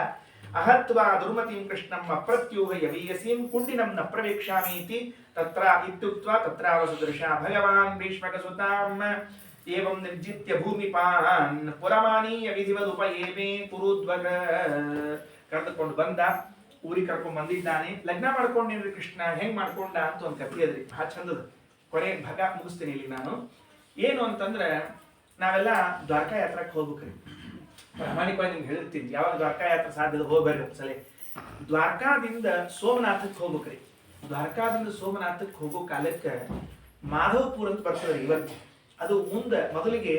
ಅಹತ್ವಾ ದುರ್ಮತಿಂ ಕೃಷ್ಣಂ ಅಪ್ರತ್ಯೂಹ ಯವೀಯಸೀಂ ಕುಂಡಿನಂ ನ ಪ್ರವೇಕ್ಷಾಮೀತಿ ತತ್ರ ಇತ್ಯುಕ್ತ್ವಾ ತತ್ರಾವಸುದೃಶ ಭಗವಾನ್ ಭೀಷ್ಮಕಸುತಾಂ ಏವಂ ನಿರ್ಜಿತ್ಯ ಭೂಮಿಪಾನ್ ಪುರಮಾನೀಯ ವಿಧಿವದುಪಯೇಮೇ ಕುರುದ್ವಗ. ಕರೆದುಕೊಂಡು ಬಂದ, ಊರಿಗೆ ಕರ್ಕೊಂಡ್ ಬಂದಿದ್ದಾನೆ. ಲಗ್ನ ಮಾಡ್ಕೊಂಡಿನ್ರಿ ಕೃಷ್ಣ. ಹೆಂಗ್ ಮಾಡ್ಕೊಂಡ ಅಂತ ಒಂದ್ ಕಥೆ ಅದ್ರಿ, ಬಹಳ ಚಂದದ. ಕೊನೆ ಭಾಗ ಮುಗಿಸ್ತೀನಿ ಇಲ್ಲಿ ನಾನು. ಏನು ಅಂತಂದ್ರೆ, ನಾವೆಲ್ಲ ದ್ವಾರಕಾ ಯಾತ್ರಕ್ಕೆ ಹೋಗ್ಬೇಕ್ರಿ. ಪ್ರಾಮಾಣಿಕವಾಗಿ ನಿಮ್ಗೆ ಹೇಳಿರ್ತೀನಿ, ಯಾವಾಗ ದ್ವಾರಕಾ ಯಾತ್ರೆ ಸಾಧ್ಯದ ಹೋಗ್ಬೇಡ್ರಿ ಒಂದ್ಸಲ. ದ್ವಾರಕಾದಿಂದ ಸೋಮನಾಥಕ್ಕೆ ಹೋಗ್ಬೇಕ್ರಿ. ದ್ವಾರಕಾದಿಂದ ಸೋಮನಾಥಕ್ಕೆ ಹೋಗೋ ಕಾಲಕ್ಕೆ ಮಾಧವಪುರ ಅಂತ ಬರ್ತದೆ ಇವತ್ತು. ಅದು ಮುಂದೆ ಮೊದಲಿಗೆ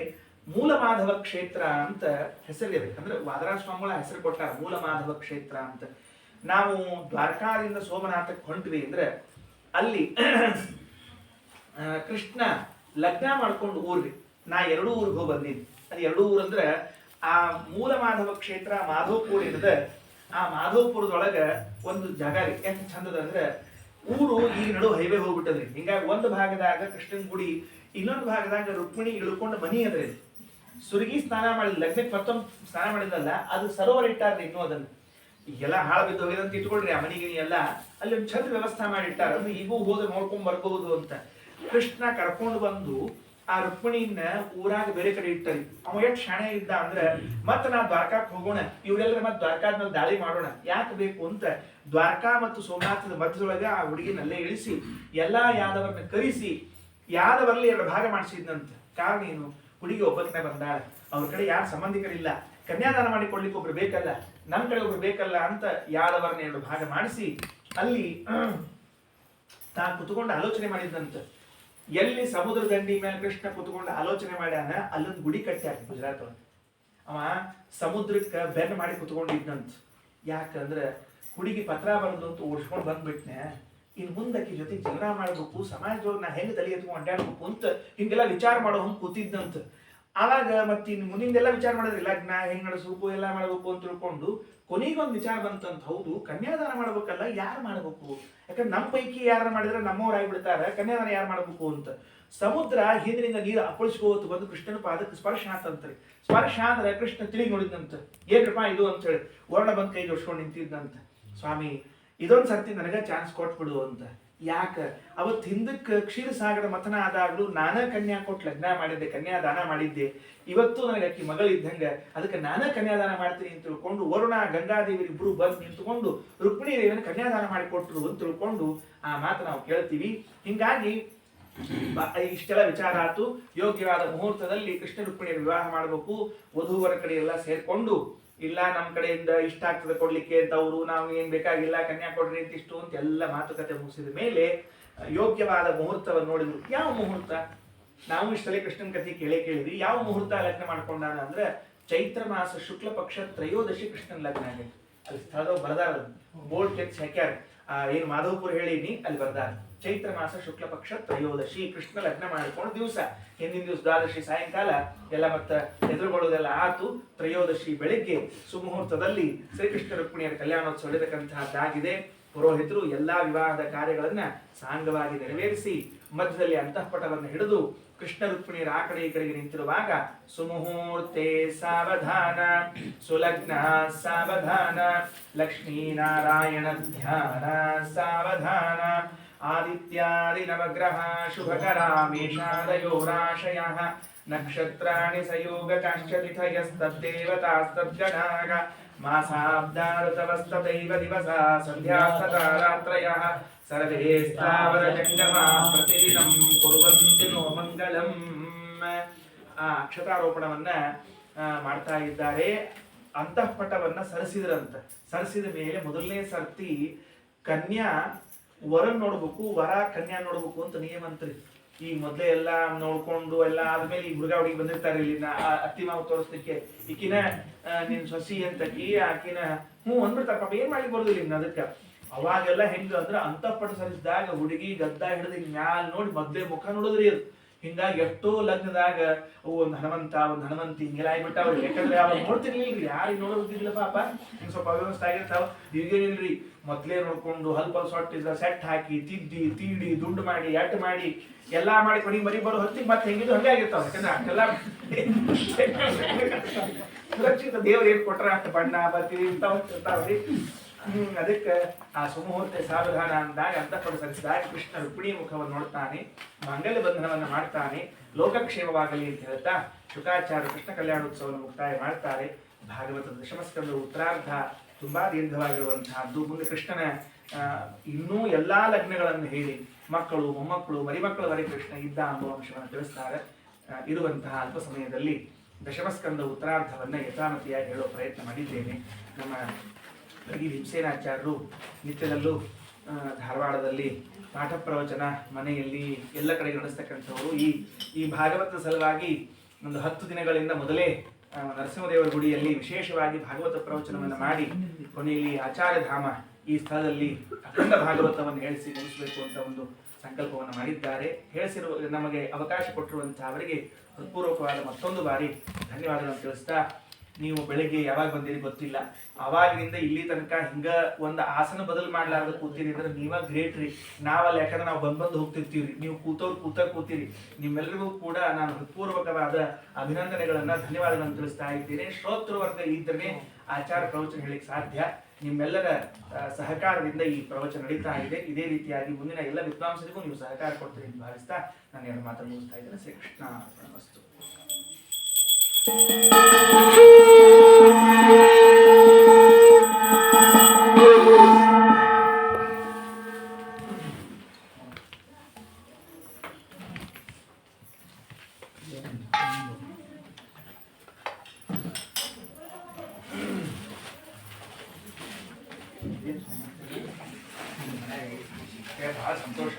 ಮೂಲ ಮಾಧವ ಕ್ಷೇತ್ರ ಅಂತ ಹೆಸರಿದೆ. ಅಂದ್ರೆ ವಾದರಾಜ ಸ್ವಾಮಿಗಳ ಹೆಸರು ಕೊಟ್ಟಾರ, ಮೂಲ ಮಾಧವ ಕ್ಷೇತ್ರ ಅಂತ. ನಾವು ದ್ವಾರಕಾದಿಂದ ಸೋಮನಾಥಕ್ಕೆ ಹೊಂಟ್ವಿ ಅಂದ್ರೆ ಅಲ್ಲಿ ಕೃಷ್ಣ ಲಗ್ನ ಮಾಡ್ಕೊಂಡು ಊರ್ರಿ. ನಾ 2 ಊರಿಗೆ ಹೋಗಿ ಬಂದೀನಿ. ಅದು 2 ಊರು ಅಂದ್ರೆ ಆ ಮೂಲ ಮಾಧವ ಕ್ಷೇತ್ರ ಮಾಧವಪುರ ಇರ್ತದೆ. ಆ ಮಾಧವಪುರದೊಳಗ ಒಂದು ಜಾಗ ರೀ, ಎಷ್ಟು ಚಂದದ ಅಂದ್ರೆ ಊರು ಈಗ ನಡು ಹೈವೇ ಹೋಗ್ಬಿಟ್ಟದ್ರಿ. ಹಿಂಗಾಗಿ ಒಂದು ಭಾಗದಾಗ ಕೃಷ್ಣನ ಗುಡಿ, ಇನ್ನೊಂದು ಭಾಗದಾಗ ರುಕ್ಮಿಣಿ ಇಳ್ಕೊಂಡು ಮನಿ ಅದ್ರಿ. ಸುರಗಿ ಸ್ನಾನ ಮಾಡಿದ, ಲಗ್ನಕ್ಕೆ ಮತ್ತೊಂದು ಸ್ನಾನ ಮಾಡಿದಲ್ಲ, ಅದು ಸರೋವರ ಇಟ್ಟಾರ್ರಿ. ಇನ್ನೂ ಅದನ್ನ ಈಗೆಲ್ಲ ಹಾಳು ಬಿದ್ದು ಹೋಗಿದಂತ ಇಟ್ಕೊಳ್ರಿ. ಆ ಮನಿಗಿನಿ ಎಲ್ಲ ಅಲ್ಲಿ ಒಂದು ಛತ್ರ ವ್ಯವಸ್ಥೆ ಮಾಡಿಟ್ಟಾರ. ಅಂದ್ರೆ ಈಗೂ ಹೋಗಿ ನೋಡ್ಕೊಂಡ್ ಬರ್ಬಹುದು ಅಂತ. ಕೃಷ್ಣ ಕರ್ಕೊಂಡು ಬಂದು ಆ ರುಕ್ಮಿಣಿನ ಊರಾಗ ಬೇರೆ ಕಡೆ ಇಟ್ಟರಿ. ಅವ ಎಷ್ಟು ಶಾಣೆ ಇದ್ದ ಅಂದ್ರೆ, ಮತ್ತ ನಾ ದ್ವಾರಕಾಕ್ ಹೋಗೋಣ, ಇವರೆಲ್ಲರ ಮತ್ತೆ ದ್ವಾರಕಾದ ಮೇಲೆ ದಾಳಿ ಮಾಡೋಣ, ಯಾಕೆ ಬೇಕು ಅಂತ ದ್ವಾರಕಾ ಮತ್ತು ಸೋಮನಾಥದ ಮಧ್ಯದೊಳಗ ಆ ಹುಡುಗಿನಲ್ಲೇ ಇಳಿಸಿ ಎಲ್ಲಾ ಯಾದವರನ್ನ ಕರೆಸಿ ಯಾದವರಲ್ಲಿ 2 ಭಾಗ ಮಾಡಿಸಿದ್ನಂತ. ಕಾರಣ ಏನು? ಹುಡುಗಿ ಒಬ್ಬಕ್ಕನೆ ಬಂದಾಳ, ಅವ್ರ ಕಡೆ ಯಾರು ಸಂಬಂಧಿಕರಿಲ್ಲ, ಕನ್ಯಾದಾನ ಮಾಡಿ ಕೊಡ್ಲಿಕ್ಕೆ ಒಬ್ರು ಬೇಕಲ್ಲ, ನಮ್ ಕಡೆ ಒಬ್ರು ಬೇಕಲ್ಲ ಅಂತ ಯಾದವರನ್ನ 2 ಭಾಗ ಮಾಡಿಸಿ ಅಲ್ಲಿ ತಾ ಕುತ್ಕೊಂಡು ಆಲೋಚನೆ ಮಾಡಿದ್ನಂತ. ಎಲ್ಲಿ ಸಮುದ್ರ ದಂಡಿ ಮೇಲೆ ಕೃಷ್ಣ ಕುತ್ಕೊಂಡು ಆಲೋಚನೆ ಮಾಡ್ಯಾನ, ಅಲ್ಲೊಂದು ಗುಡಿ ಕಟ್ಟ್ಯಾರ ಗುಜರಾತ್ ಒಳಗೆ. ಅವ ಸಮುದ್ರಕ್ಕೆ ಬೆನ್ನ ಮಾಡಿ ಕುತ್ಕೊಂಡಿದ್ನಂತ. ಯಾಕಂದ್ರೆ ಹುಡುಗಿ ಪತ್ರ ಬರೆದು ಅಂತ ಓಡಿಸ್ಕೊಂಡು ಬಂದ್ಬಿಟ್ನೆ, ಇನ್ ಮುಂದಕ್ಕೆ ಜೊತೆ ಜೀವನ ಮಾಡ್ಬೇಕು, ಸಮಾಜದೊಳಗೆ ನಾ ಹೆಂಗ್ ತಲೆ ಎತ್ಕೊಂಡು ಅಡ್ಡಾಡ್ಬೇಕು ಅಂತ ಹಿಂಗೆಲ್ಲ ವಿಚಾರ ಮಾಡೋ ಹಂಗೆ ಕೂತಿದ್ನಂತ. ಆವಾಗ ಮತ್ತೆ ಇನ್ನು ಮುಂದಿಂದೆಲ್ಲ ವಿಚಾರ ಮಾಡಿದ್ರಿ, ಲಗ್ನ ಹೆಂಗ್ ನಡೆಸ್ಬೇಕು ಎಲ್ಲ ಮಾಡ್ಬೇಕು ಅಂತ ತಿಳ್ಕೊಂಡು ಕೊನೆಗೊಂದು ವಿಚಾರ ಬಂತಂತ. ಹೌದು, ಕನ್ಯಾದಾನ ಮಾಡ್ಬೇಕಲ್ಲ, ಯಾರು ಮಾಡ್ಬೇಕು? ಯಾಕಂದ್ರೆ ನಮ್ಮ ಪೈಕಿ ಯಾರು ಮಾಡಿದ್ರೆ ನಮ್ಮವ್ರು ಆಗಿಬಿಡ್ತಾರೆ, ಕನ್ಯಾದಾನ ಯಾರು ಮಾಡ್ಬೇಕು ಅಂತ. ಸಮುದ್ರ ಹಿಂದಿನಿಂದ ನೀರು ಅಪ್ಪಳಿಸ್ಕೋತು ಬಂದು ಕೃಷ್ಣನ ಪಾದಕ್ಕೆ ಸ್ಪರ್ಶ ಆತಂತ್ರಿ. ಸ್ಪರ್ಶ ಆದ್ರೆ ಕೃಷ್ಣ ತಿರುಗಿ ನೋಡಿದ್ನಂತ. ಏನ್ರಪ್ಪ ಇದು ಅಂತ ಹೇಳಿ ವರ್ಣ ಬಂದ್ ಕೈ ಜೋಡ್ಸ್ಕೊಂಡು ನಿಂತಿದ್ನಂತ. ಸ್ವಾಮಿ, ಇದೊಂದು ಸರ್ತಿ ನನಗೆ ಚಾನ್ಸ್ ಕೊಟ್ಬಿಡು ಅಂತ. ಯಾಕ? ಅವತ್ತು ಹಿಂದಕ್ಕೆ ಕ್ಷೀರಸಾಗರ ಮಥನ ಆದಾಗ್ಲೂ ನಾನ ಕನ್ಯಾ ಕೊಟ್ಟು ಲಗ್ನ ಮಾಡಿದ್ದೆ, ಕನ್ಯಾದಾನ ಮಾಡಿದ್ದೆ. ಇವತ್ತು ನನಗೆ ಅಕ್ಕಿ ಮಗಳಿದ್ದಂಗ, ಅದಕ್ಕೆ ನಾನೇ ಕನ್ಯಾದಾನ ಮಾಡ್ತೀನಿ ಅಂತ ತಿಳ್ಕೊಂಡು ವರುಣ ಗಂಗಾದೇವಿ ಇಬ್ರು ಬಂದು ನಿಂತುಕೊಂಡು ರುಕ್ಮಿಣಿ ದೇವಿಯನ್ನು ಕನ್ಯಾದಾನ ಮಾಡಿಕೊಟ್ರು ಅಂತ ತಿಳ್ಕೊಂಡು ಆ ಮಾತು ನಾವು ಕೇಳ್ತೀವಿ. ಹಿಂಗಾಗಿ ಇಷ್ಟೆಲ್ಲ ವಿಚಾರ ಆಯ್ತು. ಯೋಗ್ಯವಾದ ಮುಹೂರ್ತದಲ್ಲಿ ಕೃಷ್ಣ ರುಕ್ಮಿಣಿಯ ವಿವಾಹ ಮಾಡಬೇಕು. ವಧುವರ ಕಡೆ ಎಲ್ಲ ಸೇರ್ಕೊಂಡು, ಇಲ್ಲ ನಮ್ಮ ಕಡೆಯಿಂದ ಇಷ್ಟ ಆಗ್ತದೆ ಕೊಡ್ಲಿಕ್ಕೆ ಅಂತ ಅವರು, ನಾವು ಏನ್ ಬೇಕಾಗಿಲ್ಲ ಕನ್ಯಾ ಕೊಡ್ರಿ ಅಂತ ಇಷ್ಟು ಅಂತ ಎಲ್ಲ ಮಾತುಕತೆ ಮುಗಿಸಿದ ಮೇಲೆ ಯೋಗ್ಯವಾದ ಮುಹೂರ್ತವನ್ನು ನೋಡಿದ್ರು. ಯಾವ ಮುಹೂರ್ತ? ನಾವು ಇಷ್ಟಲೇ ಕೃಷ್ಣನ ಕಥೆ ಕೇಳಿದ್ವಿ. ಯಾವ ಮುಹೂರ್ತ ಲಗ್ನ ಮಾಡ್ಕೊಂಡಾನ ಅಂದ್ರೆ ಚೈತ್ರ ಮಾಸ ಶುಕ್ಲ ಪಕ್ಷ ತ್ರಯೋದಶಿ ಕೃಷ್ಣನ ಲಗ್ನ ಆಗೈತಿ. ಅಲ್ಲಿ ಸ್ಥಳದಾಗ ಬರ್ದಾರ, ಬೋರ್ಡ್ ಕೆಚ್ಚಿ ಹಾಕ್ಯಾರ. ಏನು ಮಾಧವಪುರ ಹೇಳಿನಿ ಅಲ್ಲಿ ಬರ್ದಾರ. ಚೈತ್ರ ಮಾಸ ಶುಕ್ಲ ಪಕ್ಷ ತ್ರಯೋದಶಿ ಕೃಷ್ಣ ಲಗ್ನ ಮಾಡಿಕೊಂಡು ದಿವಸ, ಹಿಂದಿನ ದಿವಸ ದ್ವಾದಶಿ ಸಾಯಂಕಾಲ ಎಲ್ಲ ಮತ್ತ ಎದುರುಗೊಳ್ಳೋದೆಲ್ಲ ಆತು. ತ್ರಯೋದಶಿ ಬೆಳಿಗ್ಗೆ ಸುಮುಹೂರ್ತದಲ್ಲಿ ಶ್ರೀಕೃಷ್ಣ ರುಕ್ಮಿಣಿಯರ ಕಲ್ಯಾಣೋತ್ಸವ ನಡೆತಕ್ಕಂತಹದ್ದಾಗಿದೆ. ಪುರೋಹಿತರು ಎಲ್ಲಾ ವಿವಾಹದ ಕಾರ್ಯಗಳನ್ನ ಸಾಂಗವಾಗಿ ನೆರವೇರಿಸಿ ಮಧ್ಯದಲ್ಲಿ ಅಂತಃಪಟವನ್ನು ಹಿಡಿದು ಕೃಷ್ಣ ರುಕ್ಮಿಣಿಯರ ಆ ಕಡೆ ಈ ಕಡೆಗೆ ನಿಂತಿರುವಾಗ ಸುಮುಹೂರ್ತೆ ಸಾವಧಾನ ಸುಲಗ್ನ ಸಾವಧಾನ ಲಕ್ಷ್ಮೀನಾರಾಯಣ ಧ್ಯಾನ ಸಾವಧಾನ ಆದಿತ್ಯಾದಿ ನವಗ್ರಹ ಶುಭಕರಾ ಮೇಷಾದಯೋರಾಶಯಃ ನಕ್ಷತ್ರಾಣಿ ಸಯೋಗಕಾಶ್ಚ ತಿಥಯಸ್ತದ್ದೇವತಾಸ್ತದ್ಗಣಾಃ ಮಾಸಾಬ್ದಾಋತವಸ್ತದೈವ ದಿವಸಾ ಸಂಧ್ಯಾಸ್ತತಾರಾತ್ರಯಃ ಸರ್ವೇ ಸ್ಥಾವರ ಜಂಗಮಾ ಪ್ರತಿದಿನಂ ಕುರ್ವಂತಿ ನೋ ಮಂಗಳಂ. ಅಕ್ಷತಾರೋಪಣವನ್ನ ಮಾಡ್ತಾ ಇದ್ದಾರೆ. ಅಂತಃಪಟವನ್ನ ಸರಿಸಿದ್ರಂತ. ಸರಿಸಿದ ಮೇಲೆ ಮೊದಲನೇ ಸರ್ತಿ ಕನ್ಯಾ ವರನ್ ನೋಡ್ಬೇಕು, ವರ ಕನ್ಯಾ ನೋಡ್ಬೇಕು ಅಂತ ನಿಯಮ ಅಂತ್ರಿ. ಈಗ ಮೊದ್ಲೇ ಎಲ್ಲಾ ನೋಡ್ಕೊಂಡು ಎಲ್ಲ ಆದ್ಮೇಲೆ ಈ ಹುಡುಗ ಹುಡುಗಿ ಬಂದಿರ್ತಾರೆ ಇಲ್ಲಿ ಅತ್ತಿ ಮಾವು ತೋರಿಸ್ಲಿಕ್ಕೆ. ಈಕಿನ ನಿನ್ ಸೊಸಿ ಅಂತಕಿ ಆಕಿನ ಅಂದ್ಬಿಡ್ತಾರ. ಪಾಪ ಏನ್ ಮಾಡಿ ಬರೋದಿಲ್ಲ ಇನ್ನು ಅದಕ್ಕೆ. ಅವಾಗೆಲ್ಲ ಹೆಂಗ ಅಂದ್ರ ಅಂತಃಪಟ ಸರಿಸಿದಾಗ ಹುಡುಗಿ ಗದ್ದ ಹಿಡಿದು ಹಿಂಗ್ ಮ್ಯಾಲ ನೋಡಿ ಮೊದ್ಲೇ ಮುಖ ನೋಡಿದ್ರಿ ಅದು. ಹಿಂಗಾಗಿ ಎಷ್ಟೋ ಲಗ್ನದಾಗ ಒಂದ್ ಹನುಮಂತ ಒಂದ್ ಹನುಮಂತಿ ಹಿಂಗೆಲ್ಲ ಆಗ್ಬಿಟ್ಟಾವ್ರಿ. ಯಾಕಂದ್ರೆ ಅವಾಗ ನೋಡ್ತಿರ್ಲಿಲ್ರಿ, ಯಾರಿಗೆ ನೋಡೋದಿಲ್ಲ ಪಾಪ. ಹಿಂಗ್ ಸ್ವಲ್ಪ ಅವ್ಯವಸ್ಥೆ ಆಗಿರ್ತಾವ. ಈಗೇನಿಲ್ರಿ, ಮೊದ್ಲೇ ನೋಡ್ಕೊಂಡು ಹಲ್ಪ ಸೊಟ್ಟಿದ ಸೆಟ್ ಹಾಕಿ ತಿದ್ದಿ ತೀಡಿ ದುಂಡು ಮಾಡಿ ಎಟ್ ಮಾಡಿ ಎಲ್ಲಾ ಮಾಡಿ ಕೊನೆಗೆ ಮರಿ ಬರೋ ಹೊತ್ತಿಗೆ ಮತ್ತೆ ಹೆಂಗಿದ್ರು ಹಂಗೆ ಆಗಿರ್ತಾವ. ಯಾಕಂದ್ರೆ ಅಷ್ಟೆಲ್ಲ ಸುರಕ್ಷಿತ ದೇವ್ರು ಏನ್ ಕೊಟ್ರ ಅಷ್ಟು ಬಣ್ಣ ಬರ್ತೀವಿ ಇಂತಾವ್ರಿ. ಅದಕ್ಕೆ ಆ ಸುಮುಹೂರ್ತೆ ಸಾವಧಾನ ಅಂದಾಗ ಅಂತಃಪಟ ಸರಿಸಿದಾಗ ಕೃಷ್ಣ ರುಕ್ಮಿಣಿ ಮುಖವನ್ನು ನೋಡ್ತಾನೆ, ಮಾಂಗಲ್ಯ ಬಂಧನವನ್ನು ಮಾಡ್ತಾನೆ, ಲೋಕಕ್ಷೇಮವಾಗಲಿ ಅಂತ ಹೇಳ್ತಾ ಶುಕಾಚಾರ್ಯ ಕೃಷ್ಣ ಕಲ್ಯಾಣೋತ್ಸವವನ್ನು ಮುಕ್ತಾಯ ಮಾಡ್ತಾರೆ. ಭಾಗವತದ ದಶಮಸ್ಕಂದ ಉತ್ತರಾರ್ಧ ತುಂಬಾ ದೀರ್ಘವಾಗಿರುವಂತಹದ್ದು. ಮುಂದೆ ಕೃಷ್ಣನ ಇನ್ನೂ ಎಲ್ಲಾ ಲಗ್ನಗಳನ್ನು ಹೇಳಿ ಮಕ್ಕಳು ಮೊಮ್ಮಕ್ಕಳು ಮರಿಮಕ್ಕಳವರೆಗೆ ಕೃಷ್ಣ ಇದ್ದ ಅನ್ನುವ ಅಂಶವನ್ನು ತಿಳಿಸ್ತಾರೆ. ಇರುವಂತಹ ಅಲ್ಪ ಸಮಯದಲ್ಲಿ ದಶಮಸ್ಕಂದ ಉತ್ತರಾರ್ಧವನ್ನ ಯಥಾಮತಿಯಾಗಿ ಹೇಳೋ ಪ್ರಯತ್ನ ಮಾಡಿದ್ದೇನೆ. ನಮ್ಮ ಈ ಭೀಮಸೇನಾಚಾರ್ಯರು ನಿತ್ಯದಲ್ಲೂ ಧಾರವಾಡದಲ್ಲಿ ಪಾಠ ಪ್ರವಚನ ಮನೆಯಲ್ಲಿ ಎಲ್ಲ ಕಡೆ ನಡೆಸ್ತಕ್ಕಂಥವರು. ಈ ಭಾಗವತದ ಸಲುವಾಗಿ ಒಂದು 10 ದಿನಗಳಿಂದ ಮೊದಲೇ ನರಸಿಂಹದೇವರ ಗುಡಿಯಲ್ಲಿ ವಿಶೇಷವಾಗಿ ಭಾಗವತ ಪ್ರವಚನವನ್ನು ಮಾಡಿ ಕೊನೆಯಲ್ಲಿ ಆಚಾರ್ಯಧಾಮ ಈ ಸ್ಥಳದಲ್ಲಿ ಅಖಂಡ ಭಾಗವತವನ್ನು ಹೇಳಿಸಿ ಮುಗಿಸಬೇಕು ಅಂತ ಒಂದು ಸಂಕಲ್ಪವನ್ನು ಮಾಡಿದ್ದಾರೆ. ಹೇಳಿಸಿರುವ ನಮಗೆ ಅವಕಾಶ ಕೊಟ್ಟಿರುವಂತಹ ಅವರಿಗೆ ಹೃತ್ಪೂರ್ವಕವಾದ ಮತ್ತೊಂದು ಬಾರಿ ಧನ್ಯವಾದಗಳನ್ನು ತಿಳಿಸ್ತಾ, ನೀವು ಬೆಳಿಗ್ಗೆ ಯಾವಾಗ ಬಂದಿರಿ ಗೊತ್ತಿಲ್ಲ, ಅವಾಗಿನಿಂದ ಇಲ್ಲಿ ತನಕ ಹಿಂಗ ಒಂದು ಆಸನ ಬದಲು ಮಾಡ್ಲಾರ್ದ ಕೂತೀರಿ ಅಂದ್ರೆ ನೀವ ಗ್ರೇಟ್ ರೀ. ನಾವಲ್ಲ, ಯಾಕಂದ್ರೆ ನಾವು ಬಂದು ಹೋಗ್ತಿರ್ತೀವ್ರಿ. ನೀವು ಕೂತೀರಿ. ನಿಮ್ಮೆಲ್ಲರಿಗೂ ಕೂಡ ನಾನು ಹೃತ್ಪೂರ್ವಕವಾದ ಅಭಿನಂದನೆಗಳನ್ನ ಧನ್ಯವಾದಗಳನ್ನು ತಿಳಿಸ್ತಾ ಇದ್ದೇನೆ. ಶ್ರೋತೃವರ್ಗ ಇದ್ದರೆ ಆಚಾರ ಪ್ರವಚನ ಹೇಳಿಕ್ ಸಾಧ್ಯ. ನಿಮ್ಮೆಲ್ಲರ ಸಹಕಾರದಿಂದ ಈ ಪ್ರವಚನ ನಡೀತಾ ಇದೆ. ಇದೇ ರೀತಿಯಾಗಿ ಮುಂದಿನ ಎಲ್ಲ ವಿದ್ವಾಂಸರಿಗೂ ನೀವು ಸಹಕಾರ ಕೊಡ್ತೀರಿ ಎಂದು ಭಾವಿಸ್ತಾ ನಾನು ಎರಡು ಮಾತನ್ನು ಮುಗಿಸ್ತಾ ಇದ್ದೇನೆ. ಶ್ರೀಕೃಷ್ಣ ಅರ್ಪಣಮಸ್ತು. ಬಹಳ ಸಂತೋಷ.